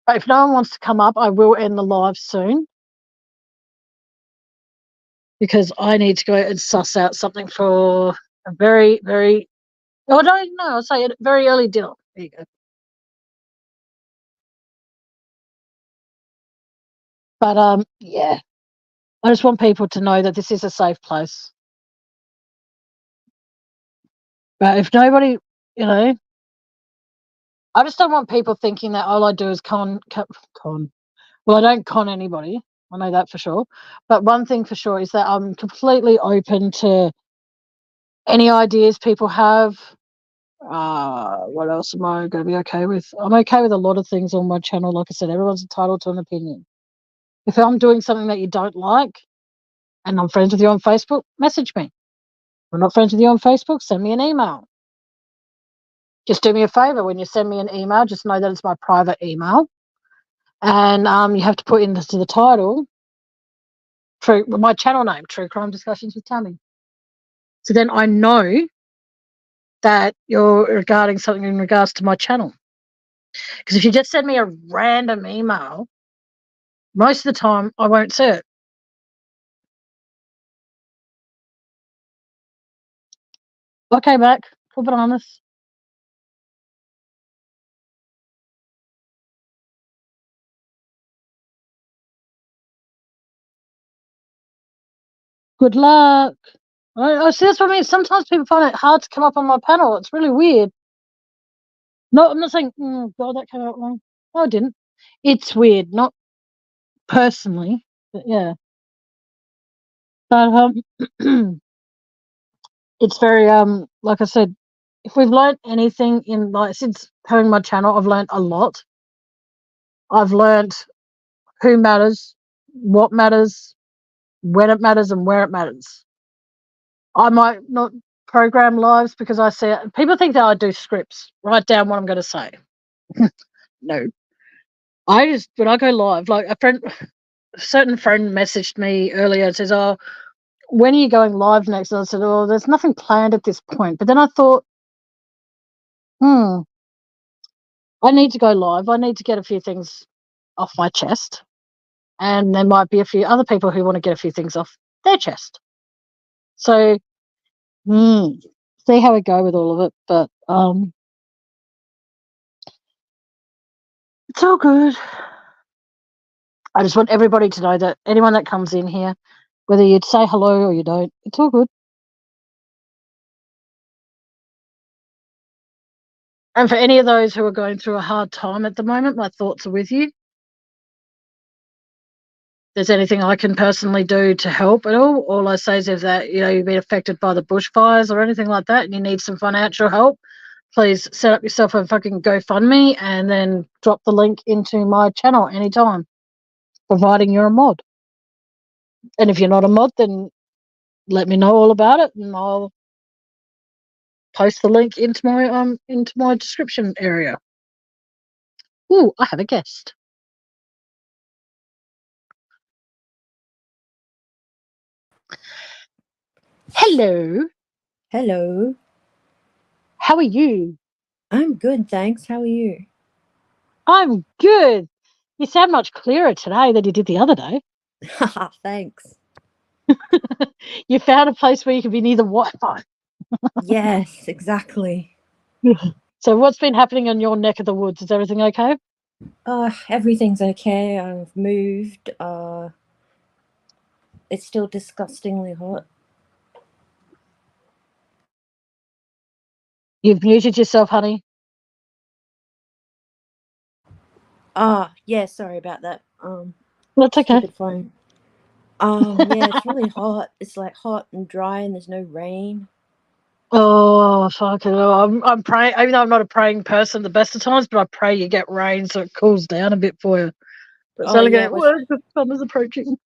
But if no one wants to come up, I will end the live soon, because I need to go and suss out something for a very, very, oh, no, I'll say a very early dinner. There you go. But yeah, I just want people to know that this is a safe place. But if nobody, I just don't want people thinking that all I do is con. Well, I don't con anybody. I know that for sure. But one thing for sure is that I'm completely open to any ideas people have. What else am I going to be okay with? I'm okay with a lot of things on my channel. Like I said, everyone's entitled to an opinion. If I'm doing something that you don't like and I'm friends with you on Facebook, message me. If I'm not friends with you on Facebook, send me an email. Just do me a favor. When you send me an email, just know that it's my private email. And you have to put into the title, my channel name, True Crime Discussions with Tammy. So then I know that you're regarding something in regards to my channel. Because if you just send me a random email, most of the time I won't see it. Okay, back for bananas. Good luck. I see, that's what I mean. Sometimes people find it hard to come up on my panel. It's really weird. No, I'm not saying, God, that came out wrong. No, I didn't. It's weird, not personally, but yeah. But it's very like I said, if we've learned anything in, like, since having my channel, I've learned a lot. I've learned who matters, what matters, when it matters, and where it matters. I might not program lives because I see it. People think that I do scripts, write down what I'm going to say. No, I just, when I go live, like a certain friend messaged me earlier and says, "Oh, when are you going live next?" And I said, "Oh, there's nothing planned at this point." But then I thought, I need to go live. I need to get a few things off my chest. And there might be a few other people who want to get a few things off their chest. So, see how we go with all of it. But it's all good. I just want everybody to know that anyone that comes in here, whether you'd say hello or you don't, it's all good. And for any of those who are going through a hard time at the moment, my thoughts are with you. If there's anything I can personally do to help at all I say is if that, you've been affected by the bushfires or anything like that and you need some financial help, please set up yourself a fucking GoFundMe and then drop the link into my channel anytime, providing you're a mod. And if you're not a mod, then let me know all about it and I'll post the link into my description area. Ooh, I have a guest. Hello. Hello. How are you? I'm good, thanks. How are you? I'm good. You sound much clearer today than you did the other day. Haha, thanks. You found a place where you can be near the Wi-Fi. Yes, exactly. So what's been happening in your neck of the woods? Is everything okay? Everything's okay. I've moved. It's still disgustingly hot. You've muted yourself, honey. Yeah, sorry about that. That's okay. Stupid phone. Yeah, it's really hot. It's like hot and dry, and there's no rain. Oh, fucking hell. I'm praying, even though I'm not a praying person the best of times, but I pray you get rain so it cools down a bit for you. But it's Oh only yeah, getting worse because summer's approaching.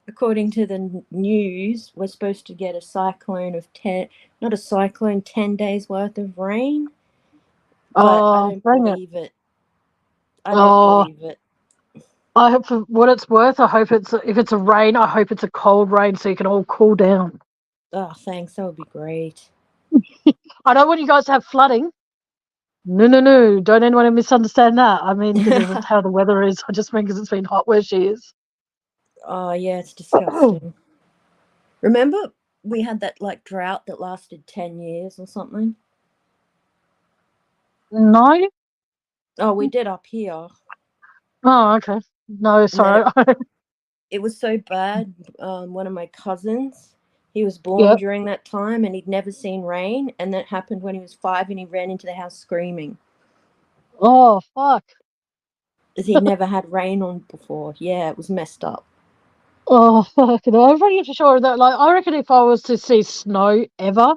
according to the news, we're supposed to get a cyclone of 10, not a cyclone, 10 days worth of rain. But I Oh, don't bring it. believe it. I don't Oh, believe it. I hope for what it's worth, I hope if it's a rain, I hope it's a cold rain so you can all cool down. Oh, thanks. That would be great. I don't want you guys to have flooding. No. Don't anyone misunderstand that. I mean, because of how the weather is. I just mean because it's been hot where she is. Oh, yeah, it's disgusting. Remember we had that like drought that lasted 10 years or something? No? Oh, we did up here. Oh, okay. No, And then sorry. it was so bad. One of my cousins, he was born Yep. during that time and he'd never seen rain. And that happened when he was 5 and he ran into the house screaming Oh, fuck. because he'd never had rain on before. Yeah, it was messed up. Oh, fuck. I'm pretty sure that, like, I reckon if I was to see snow ever,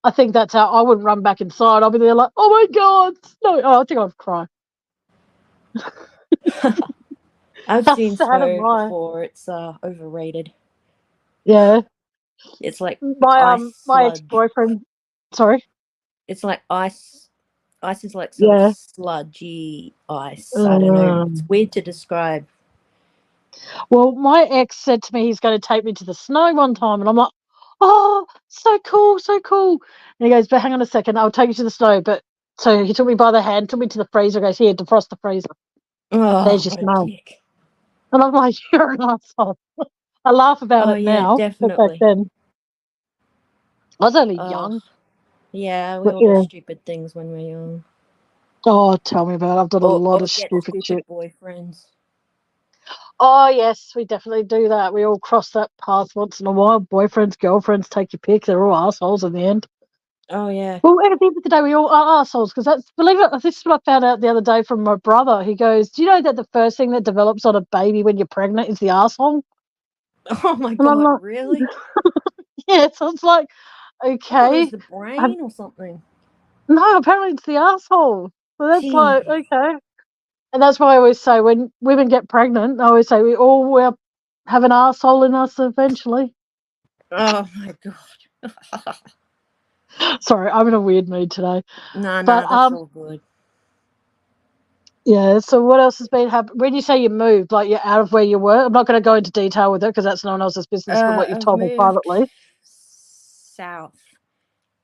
I think that's how I wouldn't run back inside. I'll be there like, oh my God, snow. Oh, I think I'd cry. I've How seen sad am snow I? before. It's overrated. Yeah. It's like My ice my sludge. ex-boyfriend, sorry. It's like ice. Ice is like sort of Yeah. sludgy ice. I don't know. It's weird to describe. Well, my ex said to me he's going to take me to the snow one time, and I'm like, oh, so cool, so cool. And he goes, but hang on a second, I'll take you to the snow. But so he took me by the hand, took me to the freezer, goes, here, defrost the freezer. Oh, There's your what a snow. dick. And I'm like, you're an asshole. I laugh about Oh, it yeah, now, but back definitely. then I was only Oh, young. yeah, we But all do yeah, stupid things when we're young. oh, tell me about it. I've done a lot Or of get stupid stupid shit. boyfriends. Oh, yes, we definitely do that. We all cross that path once in a while. Boyfriends, girlfriends, take your pick. They're all assholes in the end. Oh, yeah. Well, at the end of the day, we all are assholes because that's, believe it or not, this is what I found out the other day from my brother. He goes, do you know that the first thing that develops on a baby when you're pregnant is the asshole? Oh, my And I'm God, like, really? yeah, so it's like, I thought it was okay. the Um, brain or something. no, apparently it's the asshole. So that's like, Gee. okay. And that's why I always say when women get pregnant, I always say we all have an asshole in us eventually. Oh, my God. Sorry, I'm in a weird mood today. Nah, But that's all good. yeah. So what else has been happening? When you say you moved, like you're out of where you were, I'm not going to go into detail with it because that's no one else's business from what you've I've told me moved privately. south.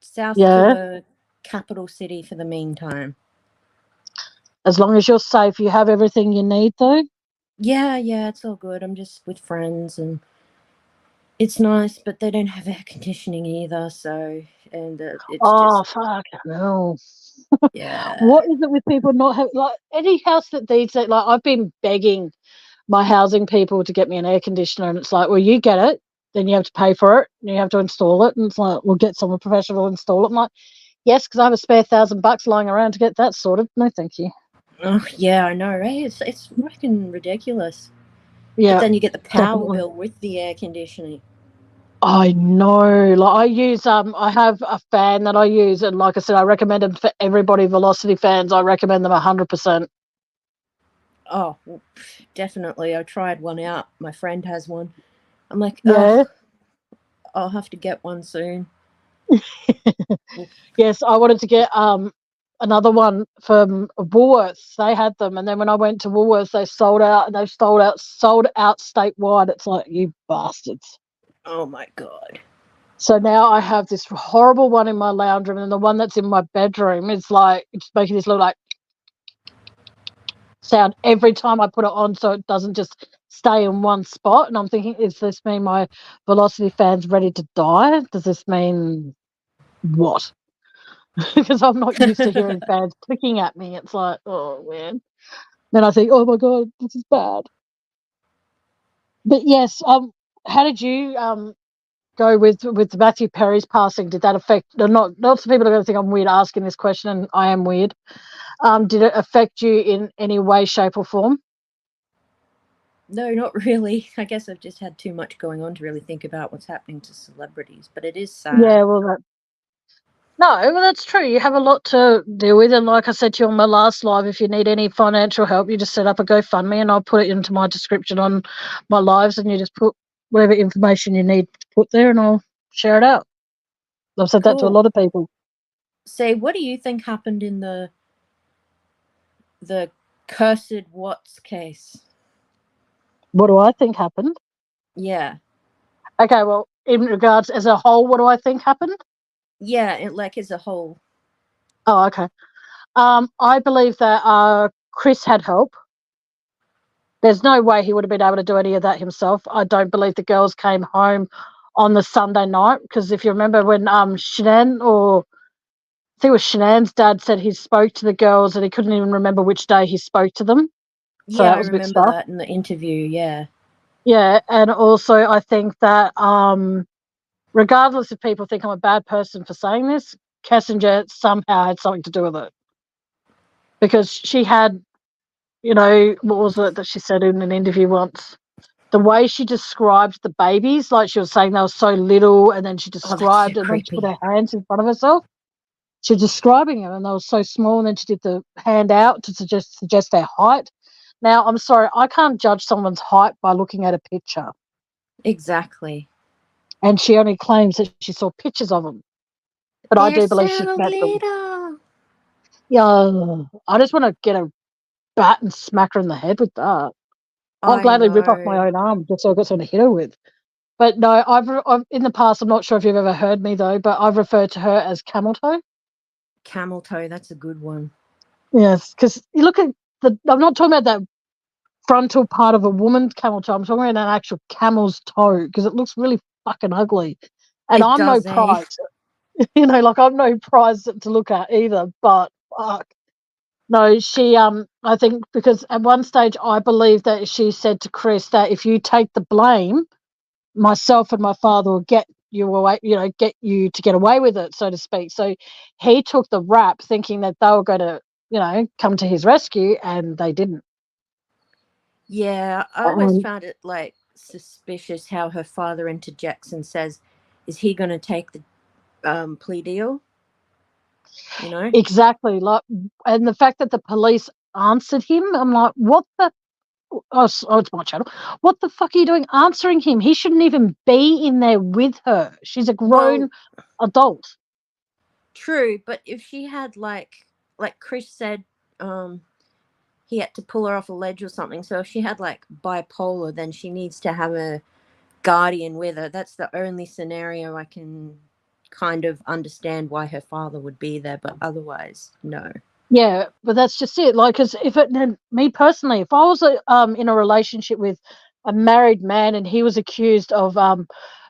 South to Yeah. a capital city for the meantime. As long as you're safe, you have everything you need, though. Yeah, it's all good. I'm just with friends and it's nice, but they don't have air conditioning either, so and it's Oh, just fuck no. yeah. What is it with people not having, like, any house that needs it? Like, I've been begging my housing people to get me an air conditioner, and it's like, well, you get it, then you have to pay for it, and you have to install it, and it's like, we'll get someone professional to install it. I'm like, yes, because I have a spare $1,000 lying around to get that sorted. No, thank you. Oh yeah, I know, right? It's fucking ridiculous. But Yeah, then you get the power definitely. bill with the air conditioning. I know. Like, I use I have a fan that I use, and like I said, I recommend them for everybody. Velocity fans, I recommend them 100%. Oh, well, definitely. I tried one out. My friend has one. I'm like, Yeah. I'll have to get one soon. Yes, I wanted to get another one from Woolworths. They had them, and then when I went to Woolworths, they sold out, and they've sold out statewide. It's like, you bastards. Oh my God. So now I have this horrible one in my lounge room, and the one that's in my bedroom is like, it's making this little like sound every time I put it on, so it doesn't just stay in one spot. And I'm thinking, does this mean my Velocity fan's ready to die? Does this mean what? Because I'm not used to hearing fans clicking at me. It's like, oh man. Then I think, oh my god, this is bad. But yes, how did you go with Matthew Perry's passing, did that affect? Not some people are going to think I'm weird asking this question, and I am weird. Did it affect you in any way, shape, or form? No, not really. I guess I've just had too much going on to really think about what's happening to celebrities, but it is sad. Yeah, well, that's true. You have a lot to deal with, and like I said to you on my last live, if you need any financial help, you just set up a GoFundMe, and I'll put it into my description on my lives, and you just put whatever information you need to put there, and I'll share it out. I've said that to a Cool. lot of people. Say, what do you think happened in the cursed Watts case? What do I think happened? Yeah. Okay, well, in regards as a whole, what do I think happened? Yeah, like as a whole. Oh, okay. I believe that Chris had help. There's no way he would have been able to do any of that himself. I don't believe the girls came home on the Sunday night, because if you remember when Shanann, or I think it was Shanann's dad, said he spoke to the girls and he couldn't even remember which day he spoke to them. So Yeah, that I was a bit remember stuff. that in the interview, yeah. Yeah, and also I think that regardless if people think I'm a bad person for saying this, Kessinger somehow had something to do with it. Because she had, what was it that she said in an interview once? The way she described the babies, like she was saying they were so little, and then she described, and then she put her hands in front of herself. She was describing them, and they were so small, and then she did the hand out to suggest their height. Now, I'm sorry, I can't judge someone's height by looking at a picture. Exactly. And she only claims that she saw pictures of them. But I do believe she's met them. Yeah, I just want to get a bat and smack her in the head with that. I'll gladly rip off my own arm just so I've got something to hit her with. But no, I've in the past, I'm not sure if you've ever heard me though, but I've referred to her as camel toe. Camel toe, that's a good one. Yes, because you look at I'm not talking about that frontal part of a woman's camel toe. I'm talking about an actual camel's toe, because it looks really fucking ugly. And I'm no prize. Like I'm no prize to look at either, but fuck. No, she I think because at one stage I believe that she said to Chris that if you take the blame, myself and my father will get you away, get you to get away with it, so to speak. So he took the rap thinking that they were going to, come to his rescue, and they didn't. Yeah, I always found it like suspicious how her father interjects and says, "Is he going to take the plea deal?" Exactly. Like, and the fact that the police answered him, I'm like, what the? Oh, it's my channel. What the fuck are you doing answering him? He shouldn't even be in there with her. She's a grown adult. True, but if she had like Chris said, he had to pull her off a ledge or something. So if she had like bipolar, then she needs to have a guardian with her. That's the only scenario I can kind of understand why her father would be there, but otherwise, no. Yeah, but that's just it. Like, because me personally, if I was in a relationship with a married man and he was accused of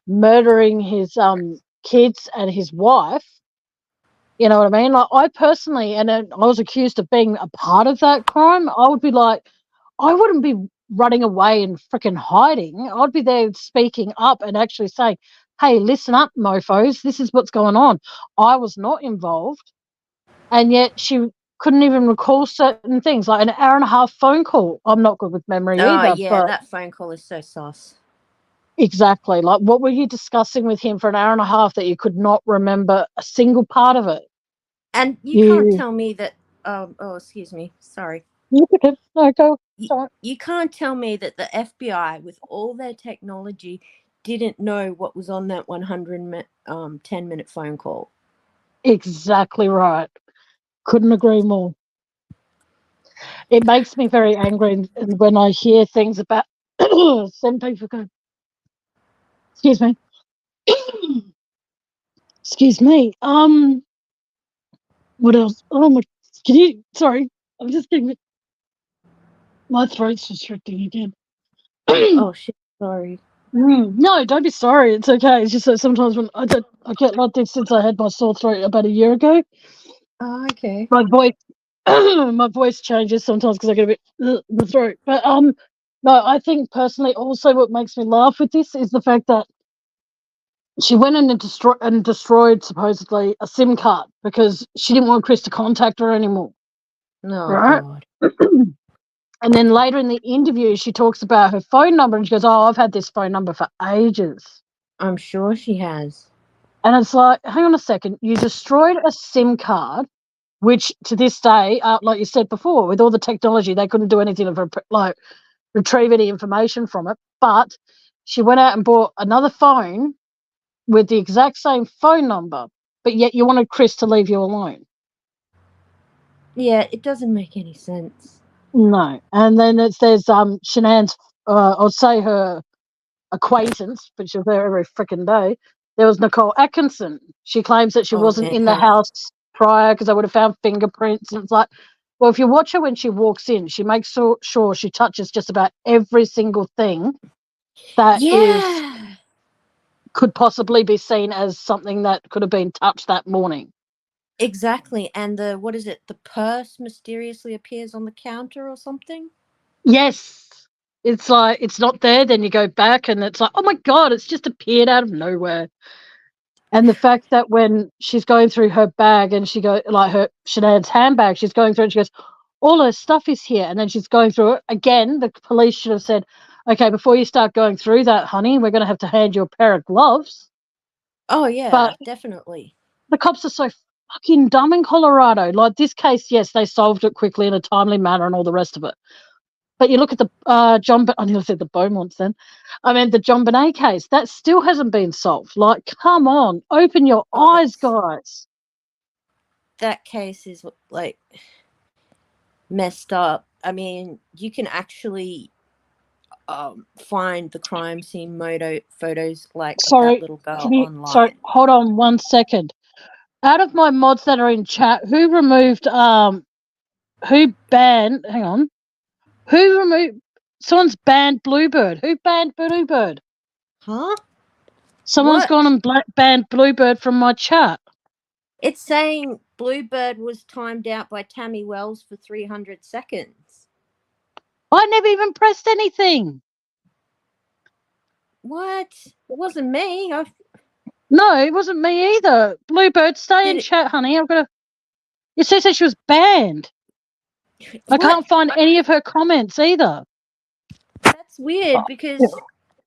murdering his kids and his wife, you know what I mean? Like, I personally, and I was accused of being a part of that crime, I would be like, I wouldn't be running away and freaking hiding. I'd be there speaking up and actually saying, hey, listen up, mofos, this is what's going on. I was not involved. And yet she couldn't even recall certain things, like an hour and a half phone call. I'm not good with memory either. Yeah, that phone call is so sauce. Exactly. Like, what were you discussing with him for an hour and a half that you could not remember a single part of it? And you can't tell me that. Excuse me. Sorry. No, go. You can't tell me that the FBI, with all their technology, didn't know what was on that 10-minute phone call. Exactly right. Couldn't agree more. It makes me very angry when I hear things about some people go, excuse me. Excuse me. What else? Oh my, sorry. I'm just getting my throat's restricting again. Oh shit, sorry. No, don't be sorry. It's okay. It's just that sometimes when I get like this since I had my sore throat about a year ago. Oh, okay. My voice changes sometimes because I get a bit in the throat. But no, I think personally also what makes me laugh with this is the fact that she went in and destroyed supposedly a SIM card because she didn't want Chris to contact her anymore. Oh Right? God. And then later in the interview, she talks about her phone number and she goes, "Oh, I've had this phone number for ages." I'm sure she has. And it's like, hang on a second, you destroyed a SIM card, which to this day, like you said before, with all the technology, they couldn't do anything to like retrieve any information from it. But she went out and bought another phone with the exact same phone number, but yet you wanted Chris to leave you alone. Yeah, it doesn't make any sense. No. And then there's Shanann's, I'll say her acquaintance, but she was there every freaking day. There was Nicole Atkinson. She claims that she Oh, wasn't man, in the her. house prior because they would have found fingerprints. And it's like, well, if you watch her when she walks in, she makes sure she touches just about every single thing that Yeah. could possibly be seen as something that could have been touched that morning. Exactly. And what is it? The purse mysteriously appears on the counter or something? Yes. It's like, it's not there. Then you go back and it's like, oh my God, it's just appeared out of nowhere. And the fact that when she's going through her bag and she go like her Shanann's handbag, she's going through and she goes, all her stuff is here. And then she's going through it again. The police should have said, okay, before you start going through that, honey, we're going to have to hand you a pair of gloves. Oh, yeah, But definitely. the cops are so fucking dumb in Colorado. Like this case, yes, they solved it quickly in a timely manner and all the rest of it. But you look at the I nearly said the Beaumonts then. I mean, the John Bonet case, that still hasn't been solved. Like, come on, open your Oh, eyes, guys. that case is like messed up. I mean, you can actually find the crime scene photos like of that Sorry, little girl can you? Sorry, online. hold on 1 second. Out of my mods that are in chat, who removed? Who banned? Hang on. Who removed? Someone's banned Bluebird. Who banned Bluebird? Huh? Someone's What? gone and banned Bluebird from my chat. It's saying Bluebird was timed out by Tammy Wells for 300 seconds. I never even pressed anything. What? It wasn't me. No, it wasn't me either. Bluebird, stay in chat, honey. I've got to. It says that she was banned. I can't find any of her comments either. That's weird because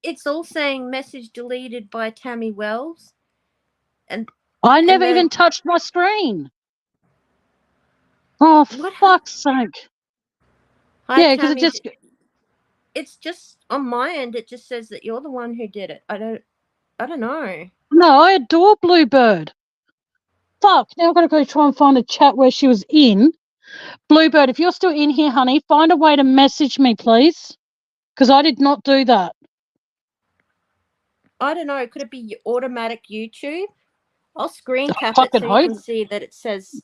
it's all saying message deleted by Tammy Wells. And I never even touched my screen. Oh, for fuck's sake. Yeah, because it's just on my end, it just says that you're the one who did it. I don't know. No, I adore Bluebird. Fuck, now I've got to go try and find a chat where she was in. Bluebird, if you're still in here, honey, find a way to message me, please. Because I did not do that. I don't know. Could it be automatic YouTube? I'll screen cap it so you can see that it says.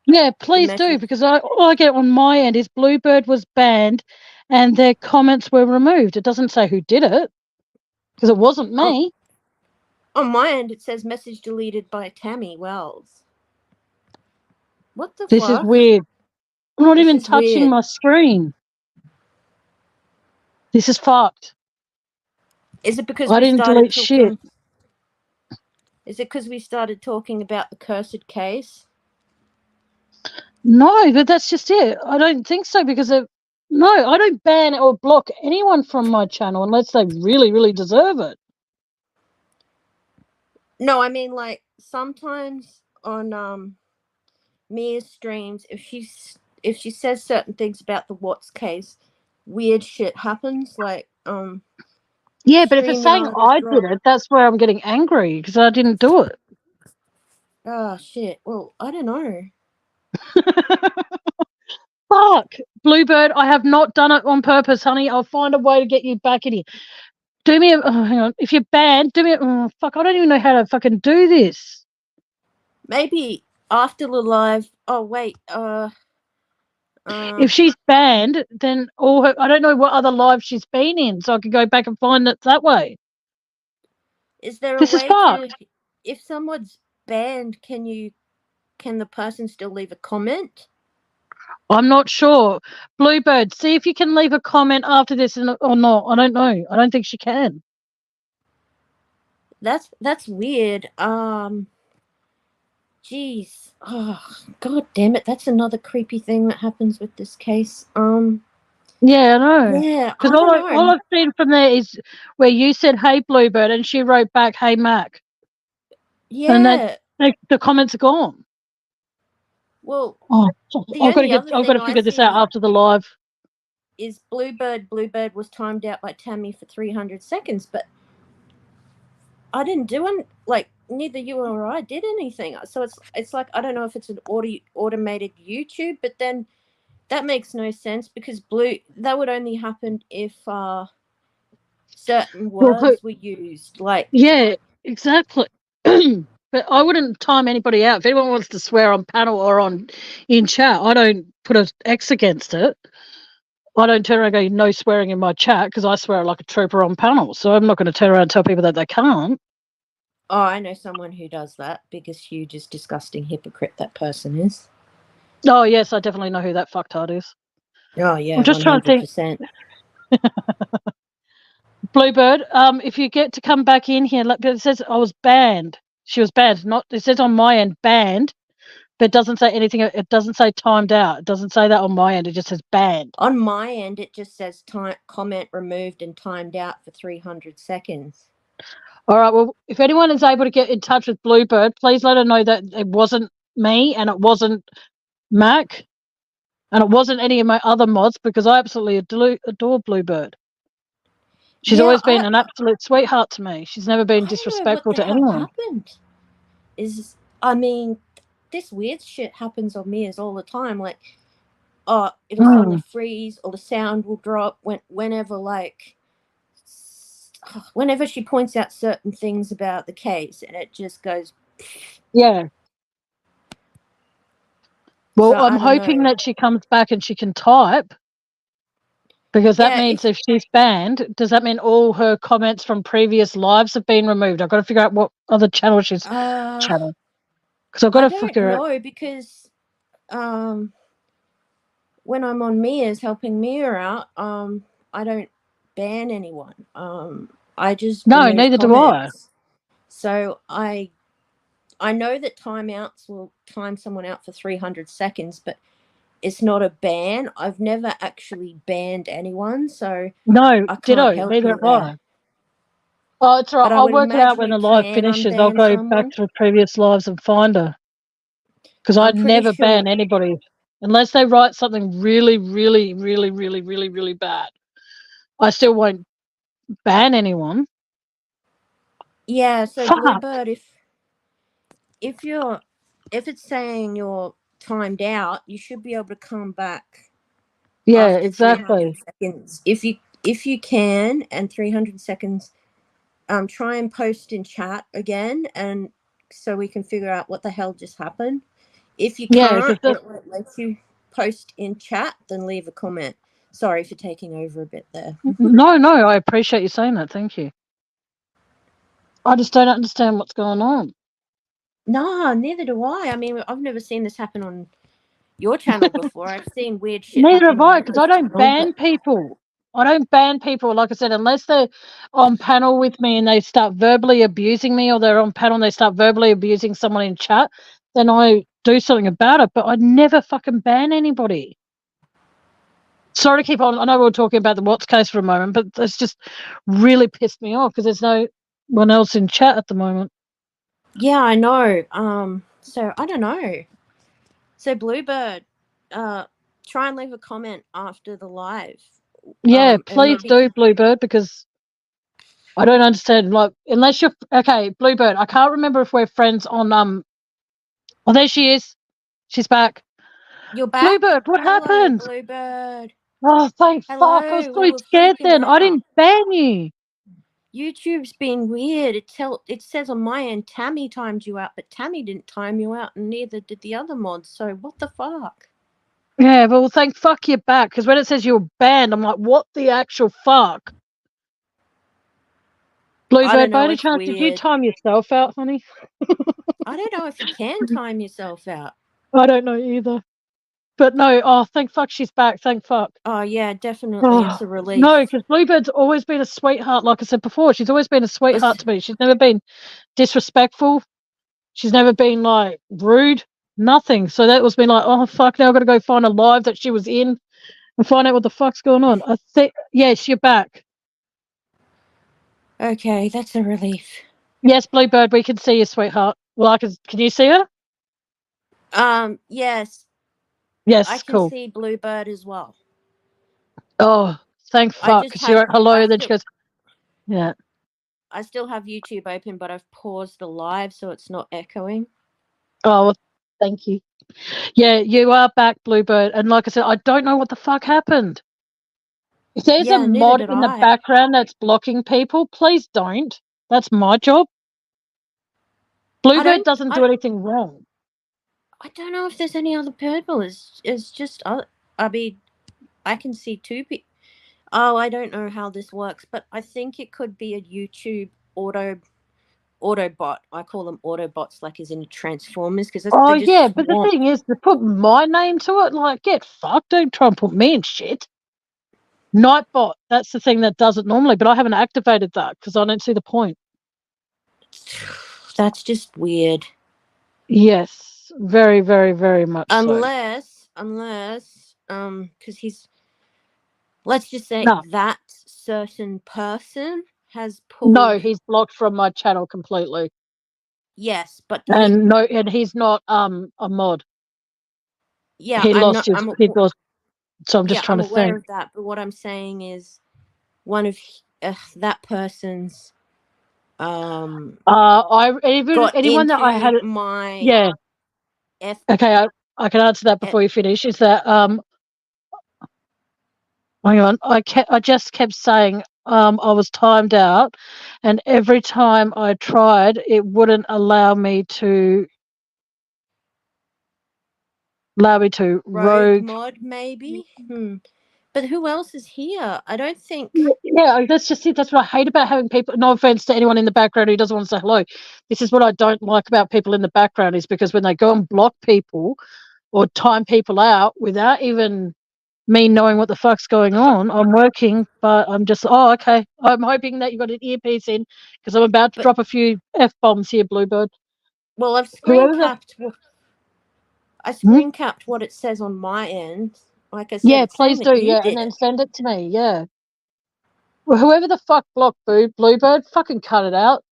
Yeah, please do, because all I get on my end is Bluebird was banned and their comments were removed. It doesn't say who did it, because it wasn't me. On my end, it says message deleted by Tammy Wells. What the fuck? This is weird. I'm not even touching my screen. This is fucked. Is it because I didn't delete shit? Is it because we started talking about the cursed case? No, but that's just it. I don't think so, because I don't ban or block anyone from my channel unless they really, really deserve it. No, I mean, like, sometimes on Mia's streams, if she says certain things about the Watts case, weird shit happens. Like, yeah, but if it's saying I did it, that's where I'm getting angry, because I didn't do it. Oh shit. Well, I don't know. Fuck, Bluebird, I have not done it on purpose, honey. I'll find a way to get you back in here. Do me hang on. If you're banned, do me fuck, I don't even know how to fucking do this. Maybe after the live. Oh wait, if she's banned, then I don't know what other live she's been in, so I could go back and find it that way. Is there a way to, if someone's banned, can the person still leave a comment? I'm not sure. Bluebird, see if you can leave a comment after this or not. I don't know. I don't think she can. That's weird. Jeez. Oh, god damn it. That's another creepy thing that happens with this case. Yeah, I know. Yeah, Because I don't all know. I've seen from there is where you said, "Hey, Bluebird," and she wrote back, "Hey, Mac," and Yeah. the comments are gone. Well, Oh, the only other I've got thing to I figure this out see after the live. is Bluebird was timed out by Tammy for 300 seconds, but I didn't do it. Like neither you or I did anything. So it's like I don't know if it's an automated YouTube, but then that makes no sense because that would only happen if certain Well, words were used. Like yeah, exactly. But I wouldn't time anybody out. If anyone wants to swear on panel or in chat, I don't put an X against it. I don't turn around and go, "No swearing in my chat," because I swear like a trooper on panel. So I'm not going to turn around and tell people that they can't. oh, I know someone who does that. Biggest, hugest, disgusting hypocrite that person is. Oh, yes, I definitely know who that fucktard is. Oh yeah, I'm just trying to think. 100%. Bluebird, if you get to come back in here, but it says I was banned. She was banned. Not it says on my end banned, but it doesn't say anything. It doesn't say timed out. It doesn't say that on my end. It just says banned. On my end, it just says comment removed and timed out for 300 seconds. All right. Well, if anyone is able to get in touch with Bluebird, please let her know that it wasn't me and it wasn't Mac and it wasn't any of my other mods because I absolutely adore Bluebird. She's Yeah, always been an absolute sweetheart to me. She's never been I don't know what disrespectful the to hell anyone. happened. I mean, this weird shit happens on Mia's all the time. Like, it'll suddenly freeze or the sound will drop whenever she points out certain things about the case, and it just goes. Yeah. Well, So, I'm I don't hoping know. that she comes back and she can type because that Yeah, means if she's banned, does that mean all her comments from previous lives have been removed? I've got to figure out what other channel she's channel because I've got I to don't figure out. know because when I'm on Mia's helping Mia out, I don't ban anyone. I just No, remove neither do I. comments. So I know that timeouts will time someone out for 300 seconds, but it's not a ban. I've never actually banned anyone, so No, I can't ditto. help Neither you have there. I. Oh, it's all right. But I I'll would work it out imagine when you the live can finishes. I'll unban go back someone. to the previous lives and find her because I'm I'd pretty never ban sure. anybody unless they write something really, really, really, really, really, really bad. I still won't ban anyone. Yeah, so Fuck. Bluebird, if it's saying you're timed out, you should be able to come back Yeah, after 300 exactly. seconds. If you can, and 300 seconds, try and post in chat again, and so we can figure out what the hell just happened. If you Yeah, can't, because or it won't let you post in chat, then leave a comment. Sorry for taking over a bit there. no, I appreciate you saying that. Thank you. I just don't understand what's going on. No, neither do I. I mean, I've never seen this happen on your channel before. I've seen weird shit Neither happen have on I, because Mia's I don't channel, ban but people. I don't ban people, like I said, unless they're on panel with me and they start verbally abusing me, or they're on panel and they start verbally abusing someone in chat, then I do something about it. But I never fucking ban anybody. Sorry to keep on. I know we were talking about the Watts case for a moment, but it's just really pissed me off because there's no one else in chat at the moment. yeah, I know. So I don't know. So Bluebird, try and leave a comment after the live. Yeah, And please maybe do, Bluebird, because I don't understand. Like, unless you're okay, Bluebird. I can't remember if we're friends on Oh, there she is. She's back. you're back. Bluebird, what Hello, happened? Bluebird. Oh, thank fuck. I was Hello. We so were scared freaking then. I out. didn't ban you. YouTube's been weird. It says on my end Tammy timed you out, but Tammy didn't time you out, and neither did the other mods. So what the fuck? Yeah, well, thank fuck you're back, because when it says you're banned, I'm like, what the actual fuck? I don't Bluebird, by know. any It's chance, did you weird. time yourself out, honey? I don't know if you can time yourself out. I don't know either. But no, oh, thank fuck she's back. Thank fuck. Oh yeah, definitely, it's Oh, a relief. no, because Bluebird's always been a sweetheart. Like I said before, she's always been a sweetheart to me. She's never been disrespectful. She's never been like rude. Nothing. So that was been like, oh fuck, now I've got to go find a live that she was in and find out what the fuck's going on. I think, yes, you're back. Okay, that's a relief. Yes, Bluebird, we can see you, sweetheart. Well, can you see her? Yes, Yes, I can cool. see Bluebird as well. Oh, thank fuck. Because she went hello, and then she goes, yeah. I still have YouTube open, but I've paused the live so it's not echoing. Oh, well, thank you. Yeah, you are back, Bluebird. And like I said, I don't know what the fuck happened. If there's a mod in the background that's blocking people, please don't. That's my job. Bluebird doesn't do anything wrong. I don't know if there's any other people. It's just, I mean, I can see two people. Oh, I don't know how this works, but I think it could be a YouTube Autobot. I call them Autobots, like as in Transformers, because oh yeah, but the thing is, to put my name to it, like, get fucked. Don't try and put me in shit. Nightbot. That's the thing that does it normally, but I haven't activated that because I don't see the point. That's just weird. Yes, very, very, very much. Unless, because he's. Let's just say that certain person has pulled. No, he's blocked from my channel completely. Yes, but and he's not a mod. Yeah, he lost his. So I'm just trying to think. I'm aware of that, but what I'm saying is, one of that person's. Anyone that I had my. Yeah. Okay, I can answer that before you finish. Is that hang on, I just kept saying I was timed out, and every time I tried, it wouldn't allow me to rogue mod maybe. But who else is here? I don't think. Yeah, that's just it. That's what I hate about having people. No offense to anyone in the background who doesn't want to say hello. This is what I don't like about people in the background, is because when they go and block people or time people out without even me knowing what the fuck's going on, I'm working, but I'm just, oh, okay. I'm hoping that you got an earpiece in because I'm about to drop a few F-bombs here, Bluebird. Well, I've screen capped. I screen capped what it says on my end. Like I said, yeah, please do, and then send it to me, yeah. Well, whoever the fuck blocked Bluebird, fucking cut it out.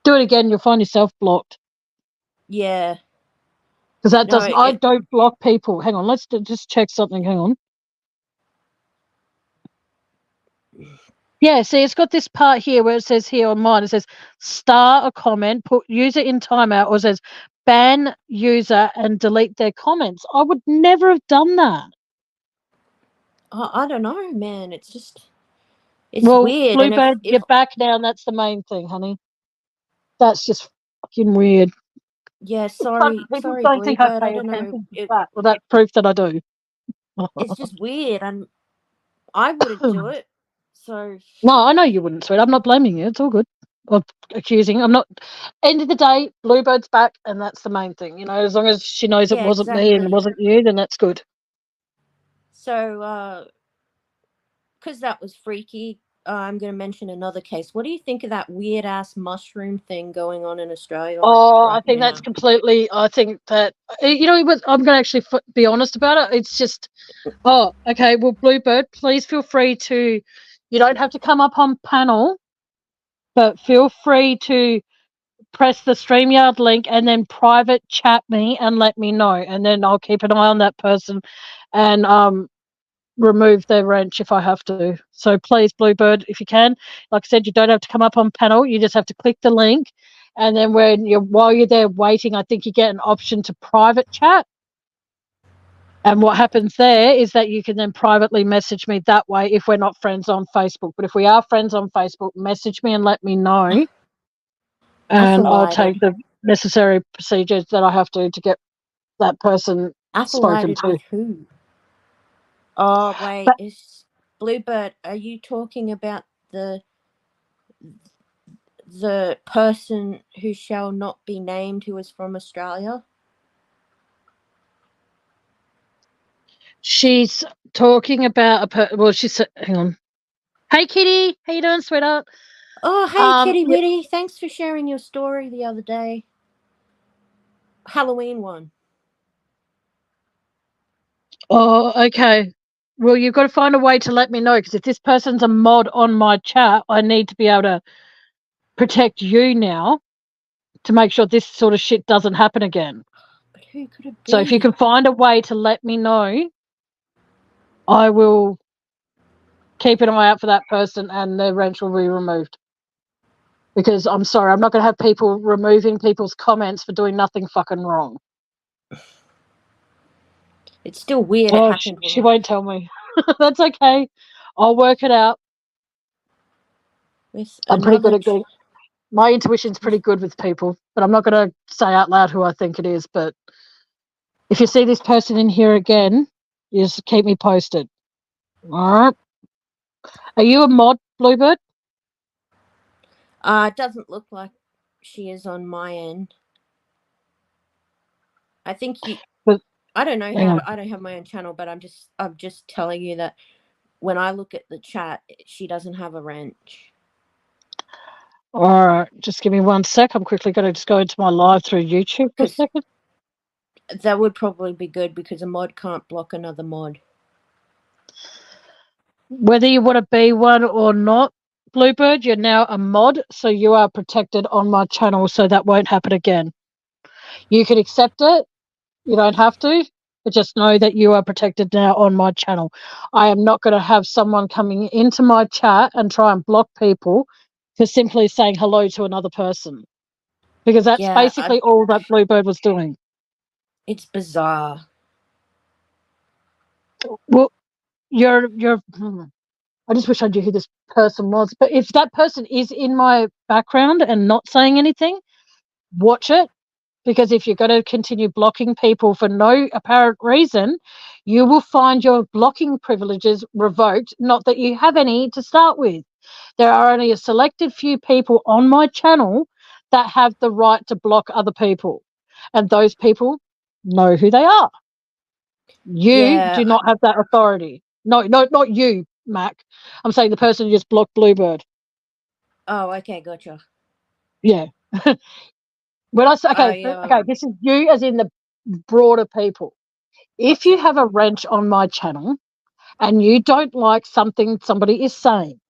Do it again, you'll find yourself blocked. Yeah. Because that doesn't. I don't block people. Hang on, let's just check something. Hang on. Yeah, see, it's got this part here where it says here on mine, it says star a comment, put user in timeout, or it says ban user and delete their comments. I would never have done that. I don't know, man. It's just, it's weird. Bluebird, you're back now, and that's the main thing, honey. That's just fucking weird. Yeah, sorry, People don't think I pay attention to that. Well, that's proof that I do. It's just weird, and I wouldn't do it. So no, I know you wouldn't, sweet. I'm not blaming you. It's all good. Or accusing. I'm not. End of the day, Bluebird's back, and that's the main thing. You know, as long as she knows it wasn't me and it wasn't you, then that's good. So, because that was freaky, I'm going to mention another case. What do you think of that weird ass mushroom thing going on in Australia? I think that's completely. I think that I'm going to actually be honest about it. It's just. Oh, okay. Well, Bluebird, please feel free to. You don't have to come up on panel, but feel free to press the StreamYard link and then private chat me and let me know, and then I'll keep an eye on that person and remove their wrench if I have to. So please, Bluebird, if you can, like I said, you don't have to come up on panel. You just have to click the link, and then while you're there waiting, I think you get an option to private chat. And what happens there is that you can then privately message me that way if we're not friends on Facebook. But if we are friends on Facebook, message me and let me know. And I'll take the necessary procedures that I have to get that person spoken to. Who? Oh, wait. Is Bluebird, are you talking about the person who shall not be named who is from Australia? She's talking about well, she's hang on. Hey, Kitty, how you doing, sweetheart? Oh, hey, Kitty Yeah. Witty. Thanks for sharing your story the other day. Halloween one. Oh, okay. Well, you've got to find a way to let me know, because if this person's a mod on my chat, I need to be able to protect you now to make sure this sort of shit doesn't happen again. But who could it be? So if you can find a way to let me know, I will keep an eye out for that person and their wrench will be removed. Because I'm sorry, I'm not going to have people removing people's comments for doing nothing fucking wrong. It's still weird. Oh, It happened. she won't tell me. That's okay. I'll work it out. I'm pretty good at getting. My intuition's pretty good with people, but I'm not going to say out loud who I think it is. But if you see this person in here again, you just keep me posted. All right. Are you a mod, Bluebird? It doesn't look like she is on my end. I think you. But, I don't know how. I don't have my own channel, but I'm just telling you that when I look at the chat, she doesn't have a wrench. All right, just give me 1 sec. I'm quickly going to just go into my live through YouTube for a second. That would probably be good, because a mod can't block another mod. Whether you want to be one or not, Bluebird, you're now a mod, so you are protected on my channel, so that won't happen again. You can accept it. You don't have to, but just know that you are protected now on my channel. I am not going to have someone coming into my chat and try and block people for simply saying hello to another person, because that's basically all that Bluebird was doing. It's bizarre. Well, I just wish I knew who this person was. But if that person is in my background and not saying anything, watch it. Because if you're going to continue blocking people for no apparent reason, you will find your blocking privileges revoked. Not that you have any to start with. There are only a selected few people on my channel that have the right to block other people. And those people know who they are. You do not have that authority. No, not you, Mac. I'm saying the person who just blocked Bluebird. Oh, okay, gotcha. Yeah. When I say okay, this is you as in the broader people. If you have a wrench on my channel and you don't like something somebody is saying,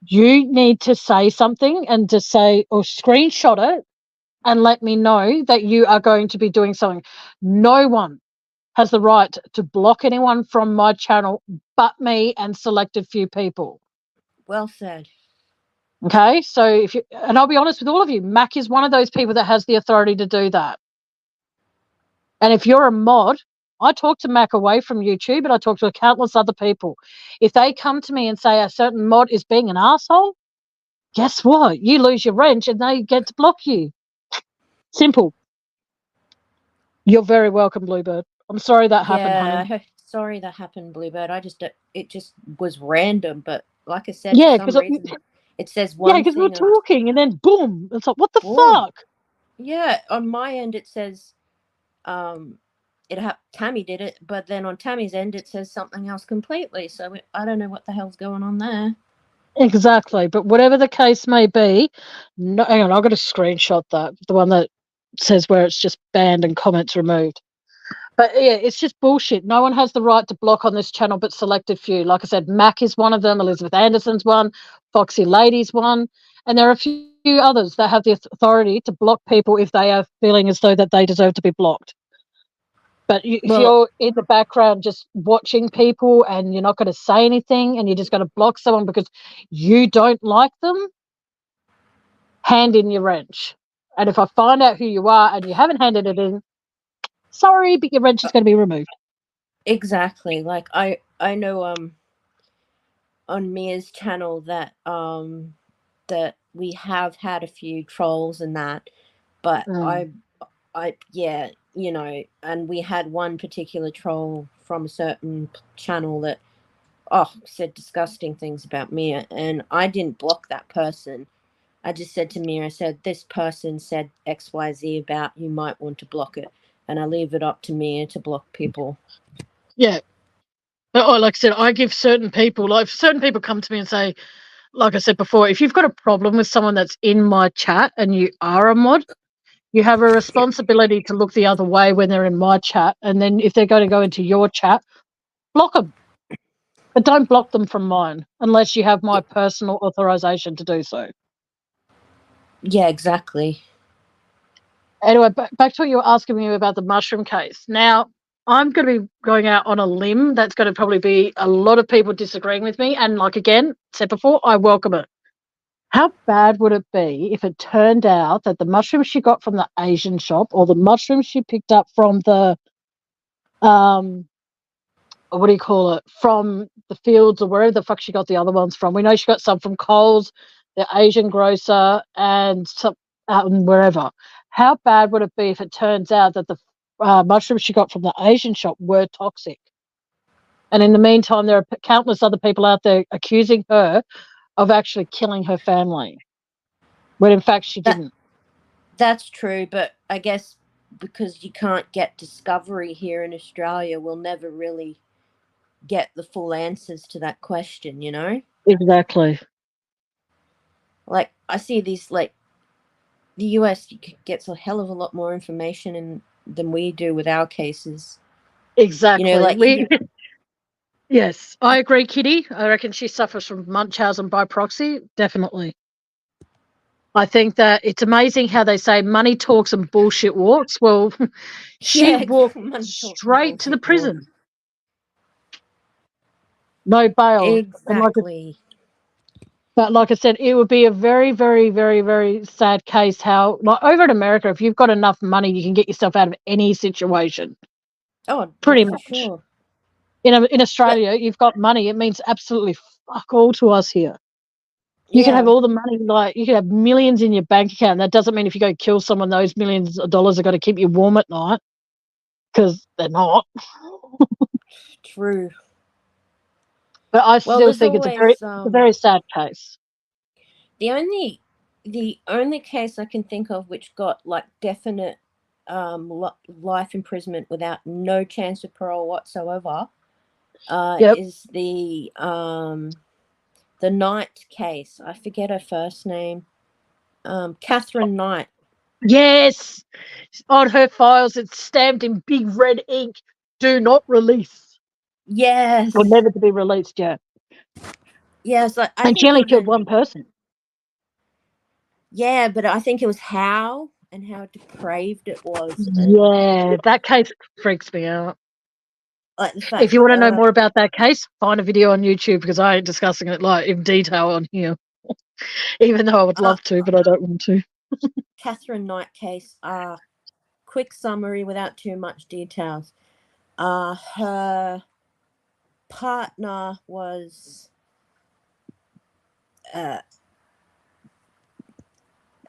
you need to say something and to say or screenshot it and let me know that you are going to be doing something. No one has the right to block anyone from my channel but me and selected few people. Well said. Okay, so if you, and I'll be honest with all of you, Mac is one of those people that has the authority to do that. And if you're a mod, I talk to Mac away from YouTube, and I talk to countless other people. If they come to me and say a certain mod is being an asshole, guess what? You lose your wrench and they get to block you. Simple. You're very welcome, Bluebird. I'm sorry that happened, honey. Sorry that happened, Bluebird. It just was random, but like I said, yeah, for some reason it says one thing. Yeah, because we're talking and then boom. It's like, what the fuck? Yeah, on my end it says Tammy did it, but then on Tammy's end it says something else completely. So I don't know what the hell's going on there. Exactly, but whatever the case may be, no, hang on, I've got to screenshot that, the one that says where it's just banned and comments removed. But yeah, it's just bullshit. No one has the right to block on this channel but selected few. Like I said, Mac is one of them, Elizabeth Anderson's one, Foxy Lady's one, and there are a few others that have the authority to block people if they are feeling as though that they deserve to be blocked. But if you're in the background just watching people and you're not going to say anything and you're just going to block someone because you don't like them, hand in your wrench. And if I find out who you are and you haven't handed it in, sorry, but your wrench is going to be removed. Exactly. Like I know on Mia's channel that that we have had a few trolls and that, but yeah, you know, and we had one particular troll from a certain channel that said disgusting things about Mia, and I didn't block that person. I just said to Mia, I said, this person said XYZ about, you might want to block it, and I leave it up to Mia to block people. Yeah. But like I said, I give certain people, like certain people come to me and say, like I said before, if you've got a problem with someone that's in my chat and you are a mod, you have a responsibility to look the other way when they're in my chat. And then if they're going to go into your chat, block them. But don't block them from mine unless you have my personal authorization to do so. Yeah, exactly. Anyway, back to what you were asking me about the mushroom case. Now, I'm going to be going out on a limb that's going to probably be a lot of people disagreeing with me. And like again, said before, I welcome it. How bad would it be if it turned out that the mushrooms she got from the Asian shop or the mushrooms she picked up from the what do you call it, from the fields or wherever the fuck she got the other ones from? We know she got some from Coles, the Asian grocer, and some out in wherever. How bad would it be if it turns out that the mushrooms she got from the Asian shop were toxic? And in the meantime, there are countless other people out there accusing her of actually killing her family, when in fact she That didn't. that's true, but I guess because you can't get discovery here in Australia, we'll never really get the full answers to that question, you know? Exactly. Like I see these like the US gets a hell of a lot more information than we do with our cases. You know, Exactly. like even Yes, I agree, Kitty. I reckon she suffers from Munchausen by proxy. Definitely. I think that it's amazing how they say money talks and bullshit walks. Well, she yeah, walked money talks and straight to the bullshit walk. prison, no bail. And Exactly. but like I said, it would be a very, very, very, very sad case. How like over in America, if you've got enough money, you can get yourself out of any situation. Oh, yeah, Pretty for much. sure. In But Australia, you've got money. It means absolutely fuck all to us here. You can have yeah, all the money, like you can have millions in your bank account. That doesn't mean if you go kill someone, those millions of dollars are going to keep you warm at night, because they're not. true. But I Well, still there's think always it's a very sad case. the only case I can think of which got like definite life imprisonment without no chance of parole whatsoever Yep. is the Knight case. I forget her first name. Catherine Knight. Yes. On her files, it's stamped in big red ink. Do not release. Yes. Or never to be released. Yeah. Yes. I And she think only killed even one person. yeah, but I think it was how depraved it was, and Yeah, that case freaks me out. like the fact If you want to know more about that case, find a video on YouTube because I ain't discussing it like in detail on here. Even though I would love to, but I don't want to. Catherine Knight case. Quick summary without too much details. Her partner was,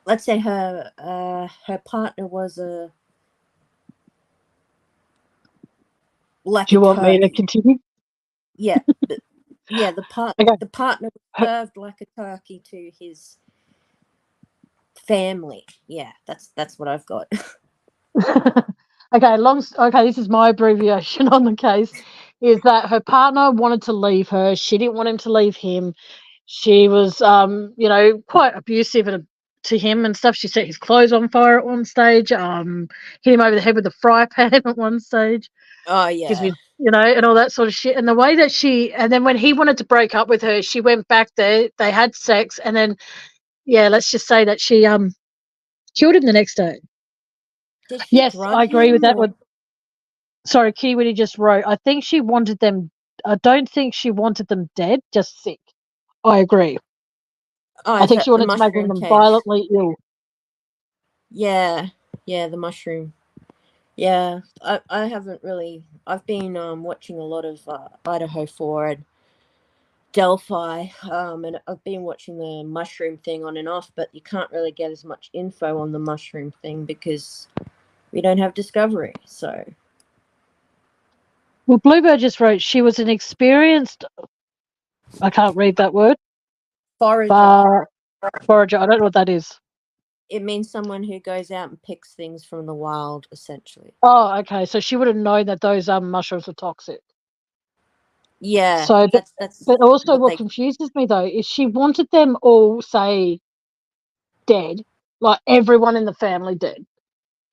let's say her partner was a like Do a you want me to turkey. continue? Yeah, yeah. Okay. The partner was served like a turkey to his family. Yeah, that's what I've got. Okay, this is my abbreviation on the case, is that her partner wanted to leave her. She didn't want him to leave him. She was, quite abusive to him and stuff. She set his clothes on fire at one stage, hit him over the head with a fry pan at one stage. Oh Gives yeah. me, and all that sort of shit. And the way that and then when he wanted to break up with her, she went back there, they had sex, and then, yeah, let's just say that she killed him the next day. Did she Yes, drug I agree with him that or? one. Sorry, Kiwi just wrote, I think she wanted them, I don't think she wanted them dead, just sick. I agree. Oh, I is think she that the wanted to make mushroom them case? violently ill. Yeah, the mushroom. Yeah, I haven't really. I've been watching a lot of Idaho 4 and Delphi, and I've been watching the mushroom thing on and off, but you can't really get as much info on the mushroom thing because we don't have discovery. So, Well, Bluebird just wrote, she was an experienced, I can't read that word, forager. forager. I don't know what that is. It means someone who goes out and picks things from the wild, essentially. Oh, okay. So she would have known that those mushrooms were toxic. Yeah, So, that's but also what what they. confuses me though is she wanted them all, say, dead, like everyone in the family dead.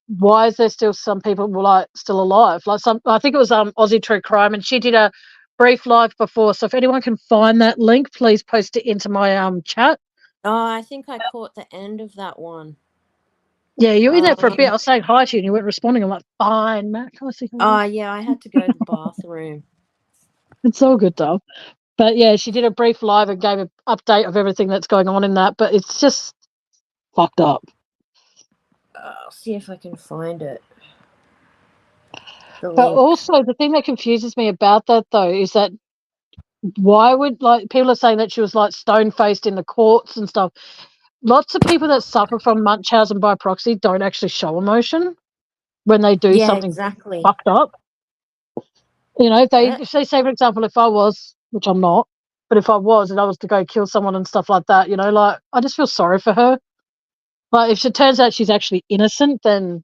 Why is there still some people like still alive? Like some, I think it was Aussie True Crime, and she did a brief live before. So if anyone can find that link, please post it into my chat. Oh, I think I caught the end of that one. Yeah, you were in there for a bit. I Um. was saying hi to you, and you weren't responding. I'm like, fine, Matt. Can I see Oh, hello? yeah, I had to go to the bathroom. It's all good, though. But yeah, she did a brief live and gave an update of everything that's going on in that. But it's just fucked up. I'll see if I can find it. The But link. also, the thing that confuses me about that though is that why would, like, people are saying that she was like stone faced in the courts and stuff. Lots of people that suffer from Munchausen by proxy don't actually show emotion when they do Yeah, something exactly. fucked up. You know, Uh, if they say, for example, if I was, which I'm not, but if I was and I was to go kill someone and stuff like that, you know, like I just feel sorry for her. Like if it turns out she's actually innocent, then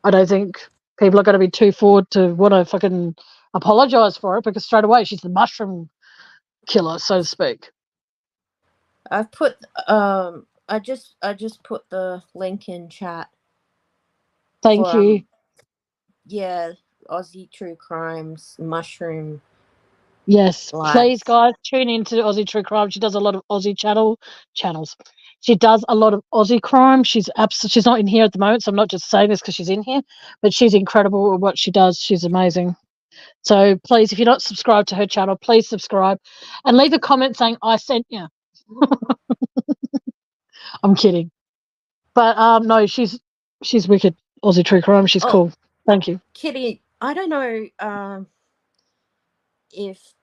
I don't think people are going to be too forward to want to fucking apologize for it, because straight away she's the mushroom killer, so to speak. I've put I just put the link in chat Thank for you. yeah, Aussie True Crimes Mushroom Yes, Live. please, guys, tune into Aussie True Crime. She does a lot of Aussie channels. She does a lot of Aussie crime. She's not in here at the moment, so I'm not just saying this because she's in here, but she's incredible at what she does. She's amazing. So please, if you're not subscribed to her channel, please subscribe and leave a comment saying I sent you. I'm kidding, but no, she's wicked. Aussie True Crime. She's Oh, cool. Thank you. Kitty, I don't know if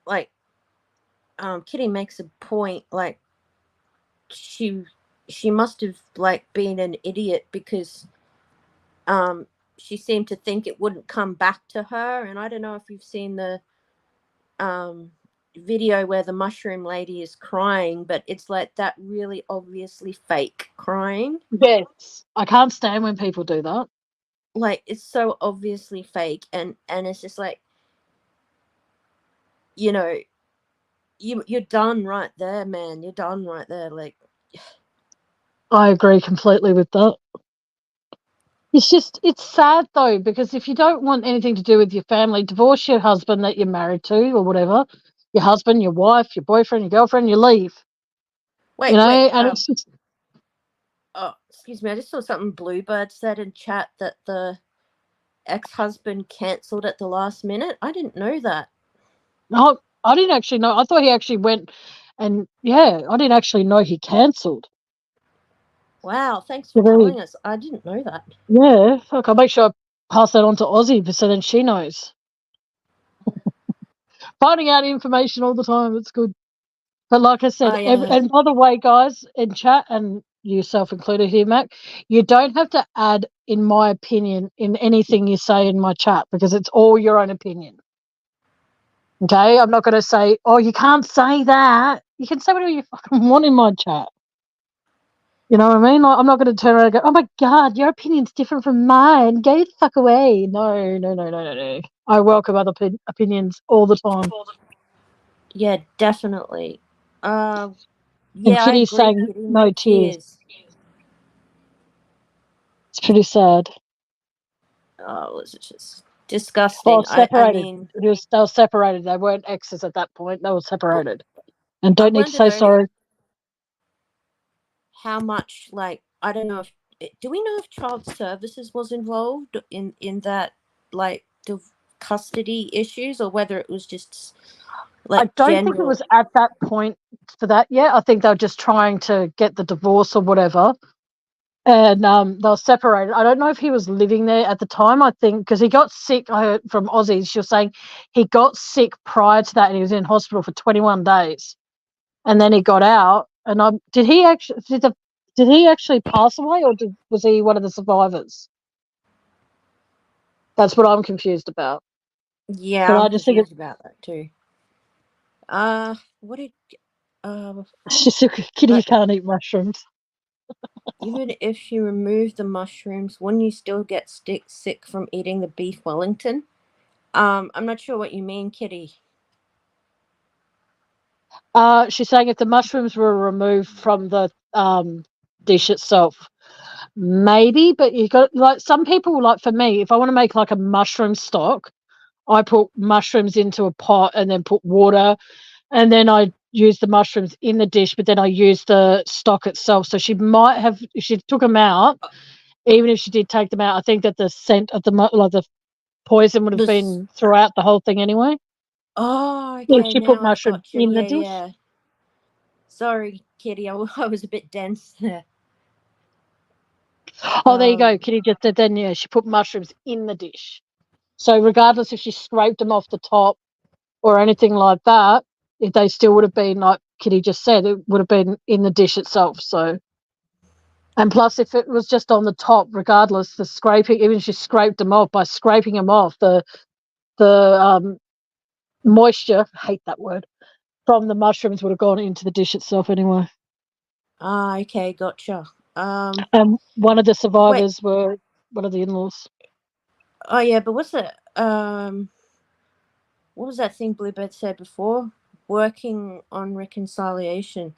like Kitty makes a point like she she must have like been an idiot because um she seemed to think it wouldn't come back to her, and I don't know if you've seen the um video where the mushroom lady is crying, but it's like that really obviously fake crying. Yes, I can't stand when people do that. Like it's so obviously fake, and it's just like, you know, you're done right there, man. You're done right there. Like, I agree completely with that. It's sad though, because if you don't want anything to do with your family, divorce your husband that you're married to or whatever, your husband, your wife, your boyfriend, your girlfriend, you leave, you wait, know, wait. and it's just, Oh, excuse me. I just saw something Bluebird said in chat that the ex-husband cancelled at the last minute. I didn't know that. no, I didn't actually know. I thought he actually went and, yeah, I didn't actually know he cancelled. Wow, thanks for Very, telling us. I didn't know that. yeah, fuck, I'll make sure I pass that on to Ozzy so then she knows. Finding out information all the time, it's good. But like I said, I and by the way, guys, in chat, and yourself included here, Mac, you don't have to add, in my opinion, in anything you say in my chat, because it's all your own opinion. Okay? I'm not going to say, oh, you can't say that. You can say whatever you fucking want in my chat. You know what I mean? Like, I'm not going to turn around and go, oh my God, your opinion's different from mine. Go the fuck away. No, no, no, no, no, no. I welcome other opinions all the time. yeah, definitely. And Yeah, I Kitty's agree, saying Kitty. No no tears. tears. It's pretty sad. Oh, it's just Well, disgusting. I separated. mean, They were separated. They weren't exes at that point. They were separated, and I don't need to wonder say though sorry. how much like I don't know if do we know if child services was involved in that like the custody issues, or whether it was just I like don't think it general. was at that point for that yet. I think they were just trying to get the divorce or whatever, and they were separated. I don't know if he was living there at the time. I think because he got sick. I heard from Ozzy. She was saying he got sick prior to that, and he was in hospital for 21 days, and then he got out. And did he actually did he actually pass away, or was he one of the survivors? That's what I'm confused about. Yeah, But I'm I just think confused about that too. What did it's just a kitty but can't eat mushrooms. even if you remove the mushrooms, wouldn't you still get sick from eating the beef Wellington? I'm not sure what you mean, Kitty. She's saying if the mushrooms were removed from the dish itself, maybe. But you got like some people like for me, if I want to make like a mushroom stock, I put mushrooms into a pot and then put water, and then I use the mushrooms in the dish, but then I use the stock itself. So she might have, if she took them out, even if she did take them out, I think that the scent of like the poison would have This. been throughout the whole thing anyway. Oh, If okay. she put Now I've mushrooms got you. in the Yeah, dish. yeah. Sorry, Kitty. I was a bit dense there. Oh, there you go. Um. Kitty just said then, yeah, she put mushrooms in the dish. So regardless if she scraped them off the top or anything like that, if they still would have been like Kitty just said, it would have been in the dish itself. So, and plus, if it was just on the top, regardless, the scraping, even if she scraped them off, by scraping them off, the moisture, hate that word, from the mushrooms would have gone into the dish itself anyway. Ah, okay, gotcha. And one of the Wait. survivors were one of the in-laws. Oh yeah, but what's that? What was that thing Bluebird said before? Working on reconciliation.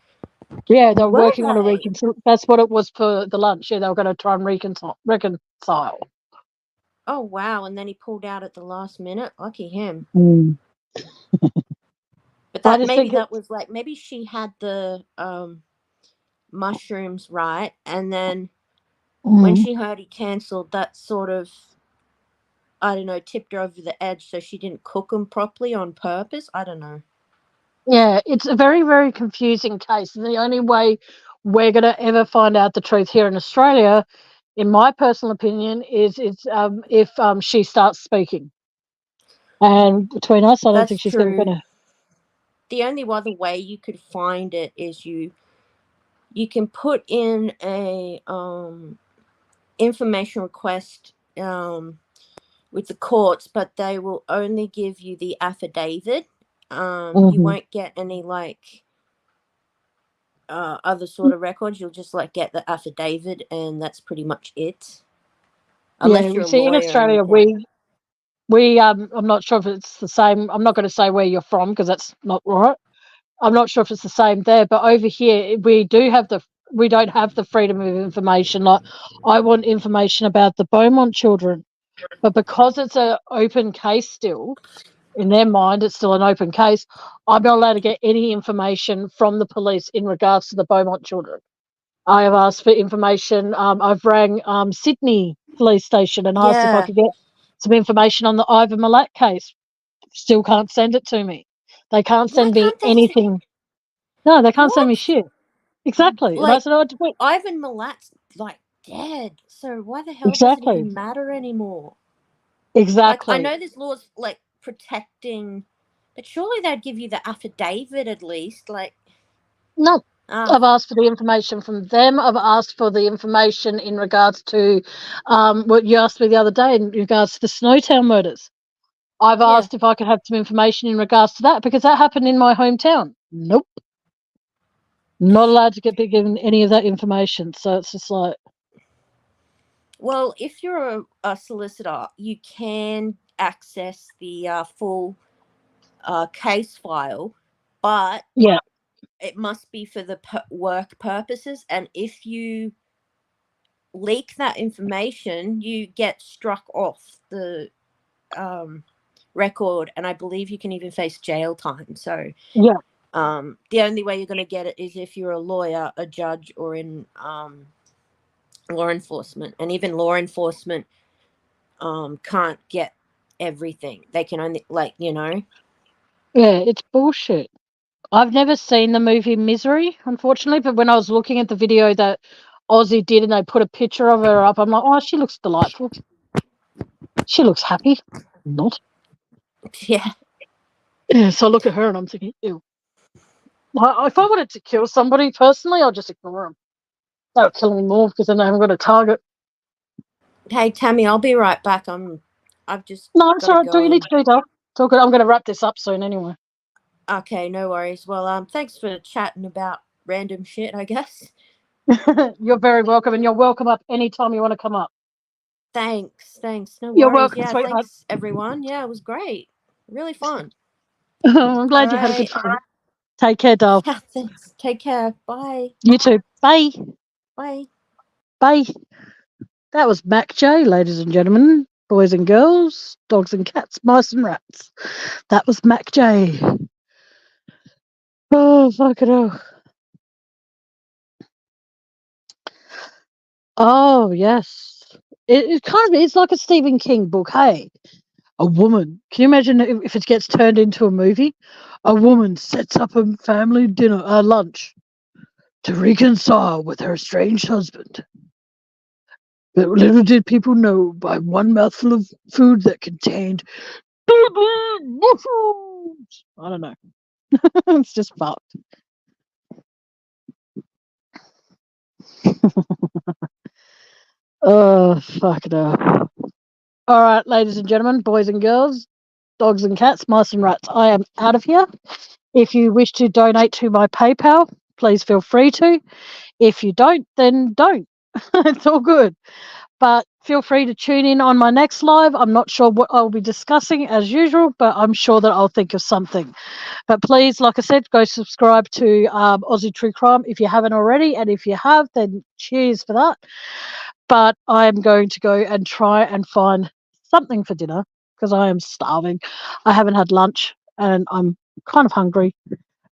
Yeah, they were Were working on a they? reconcile. That's what it was for the lunch. Yeah, they were going to try and reconcile. Oh wow! And then he pulled out at the last minute. Lucky him. Mm. But I that just maybe think that was like maybe she had the mushrooms right, and then when mm, she heard he cancelled, that sort of, I don't know, tipped her over the edge, so she didn't cook them properly on purpose. I don't know. yeah, it's a very, very confusing case. And the only way we're going to ever find out the truth here in Australia, in my personal opinion, is if she starts speaking. And between us, I don't That's think she's ever going true. to. The only other way you could find it is you can put in a information request with the courts, but they will only give you the affidavit. You Mm-hmm. won't get any like other sort of records. You'll just like get the affidavit, and that's pretty much it. Yeah, Unless we you're a see in lawyer or Australia, anything. we I'm not sure if it's the same. I'm not going to say where you're from because that's not right. I'm not sure if it's the same there, but over here we don't have the freedom of information. Like I want information about the Beaumont children, but because it's an open case still, in their mind it's still an open case. I'm not allowed to get any information from the police in regards to the Beaumont children. I have asked for information. I've rang Sydney Police Station and asked if I Yeah. could get some information on the Ivan Milat case. Still can't send it to me. They can't Why send me can't they say anything. No, they can't send me what? shit. Exactly. And I Like said, oh, wait, Ivan Milat's like dead. So why the hell does it exactly. even matter anymore? Like I Exactly. know there's laws like protecting, but surely they'd give you the affidavit at least. Like No, ah I've asked for the information from them. I've asked for the information in regards to what you asked me the other day in regards to the Snowtown murders. I've yeah. asked if I could have some information in regards to that because that happened in my hometown. Nope. Not allowed to get given any of that information. So it's just like, Well, if you're a solicitor, you can access the full case file, but yeah, it must be for the work purposes. And if you leak that information, you get struck off the record, and I believe you can even face jail time. So yeah, the only way you're going to get it is if you're a lawyer, a judge, or in law enforcement. And even law enforcement can't get everything. They can only like yeah, it's bullshit. I've never seen the movie Misery, unfortunately, but when I was looking at the video that Aussie did and they put a picture of her up, I'm like, oh, she looks delightful. She looks happy. Not. yeah. Yeah, so I look at her and I'm thinking, ew. If I wanted to kill somebody personally, I'll just ignore them. They'll kill me more because then they haven't got a target. Hey Tammy, I'll be right back. I've just No, it's got to all right. Do go you need and to do, Dale? It's all good. I'm going to wrap this up soon anyway. okay, no worries. Well, thanks for chatting about random shit, I guess. You're very welcome, and you're welcome up anytime you want to come up. Thanks. No You're worries. welcome, Yeah, sweetheart. thanks everyone. Yeah, it was great. Really fun. I'm All glad you had a good right. time. Take care, doll. Yeah, thanks. Take care. Bye. You too. Bye. Bye. Bye. That was Mac J, ladies and gentlemen, boys and girls, dogs and cats, mice and rats. That was Mac J. Oh, fuck it all. Oh, yes. It kind of is like a Stephen King book, hey? A woman. Can you imagine if it gets turned into a movie? A woman sets up a family lunch to reconcile with her estranged husband. But little did people know, by one mouthful of food that contained mushrooms. I don't know. It's just fucked. Oh, fuck it up. All right, ladies and gentlemen, boys and girls, dogs and cats, mice and rats, I am out of here. If you wish to donate to my PayPal, please feel free to. If you don't, then don't. It's all good. But feel free to tune in on my next live. I'm not sure what I'll be discussing as usual, but I'm sure that I'll think of something. But please, like I said, go subscribe to Aussie True Crime if you haven't already. And if you have, then cheers for that. But I'm going to go and try and find something for dinner because I am starving. I haven't had lunch and I'm kind of hungry.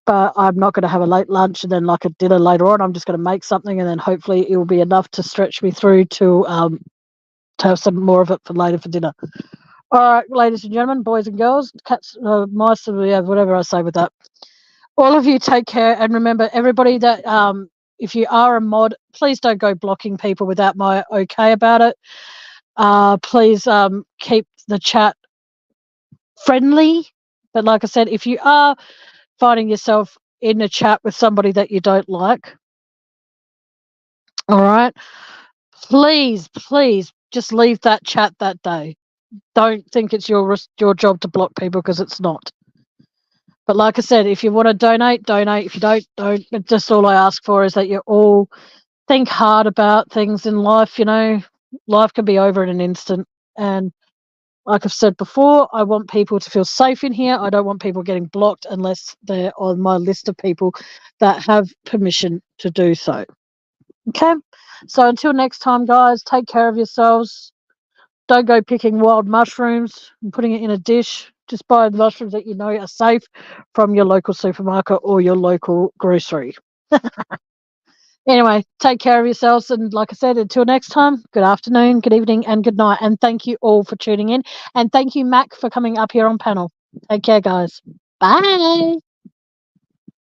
But I'm not going to have a late lunch and then like a dinner later on. I'm just going to make something and then hopefully it will be enough to stretch me through to have some more of it for later for dinner. All right, ladies and gentlemen, boys and girls, cats, mice, yeah, whatever I say with that. All of you take care and remember, everybody, that if you are a mod, please don't go blocking people without my okay about it. Please keep the chat friendly. But like I said, if you are finding yourself in a chat with somebody that you don't like, all right, please just leave that chat that day. Don't think it's your job to block people, because it's not. But like I said, if you want to donate. If you don't. But just all I ask for is that you all think hard about things in life. Life can be over in an instant. And like I've said before, I want people to feel safe in here. I don't want people getting blocked unless they're on my list of people that have permission to do so. Okay? So until next time, guys, take care of yourselves. Don't go picking wild mushrooms and putting it in a dish. Just buy the mushrooms that you know are safe from your local supermarket or your local grocery. Anyway, take care of yourselves. And like I said, until next time, good afternoon, good evening, and good night. And thank you all for tuning in. And thank you, Mac, for coming up here on panel. Take care, guys. Bye.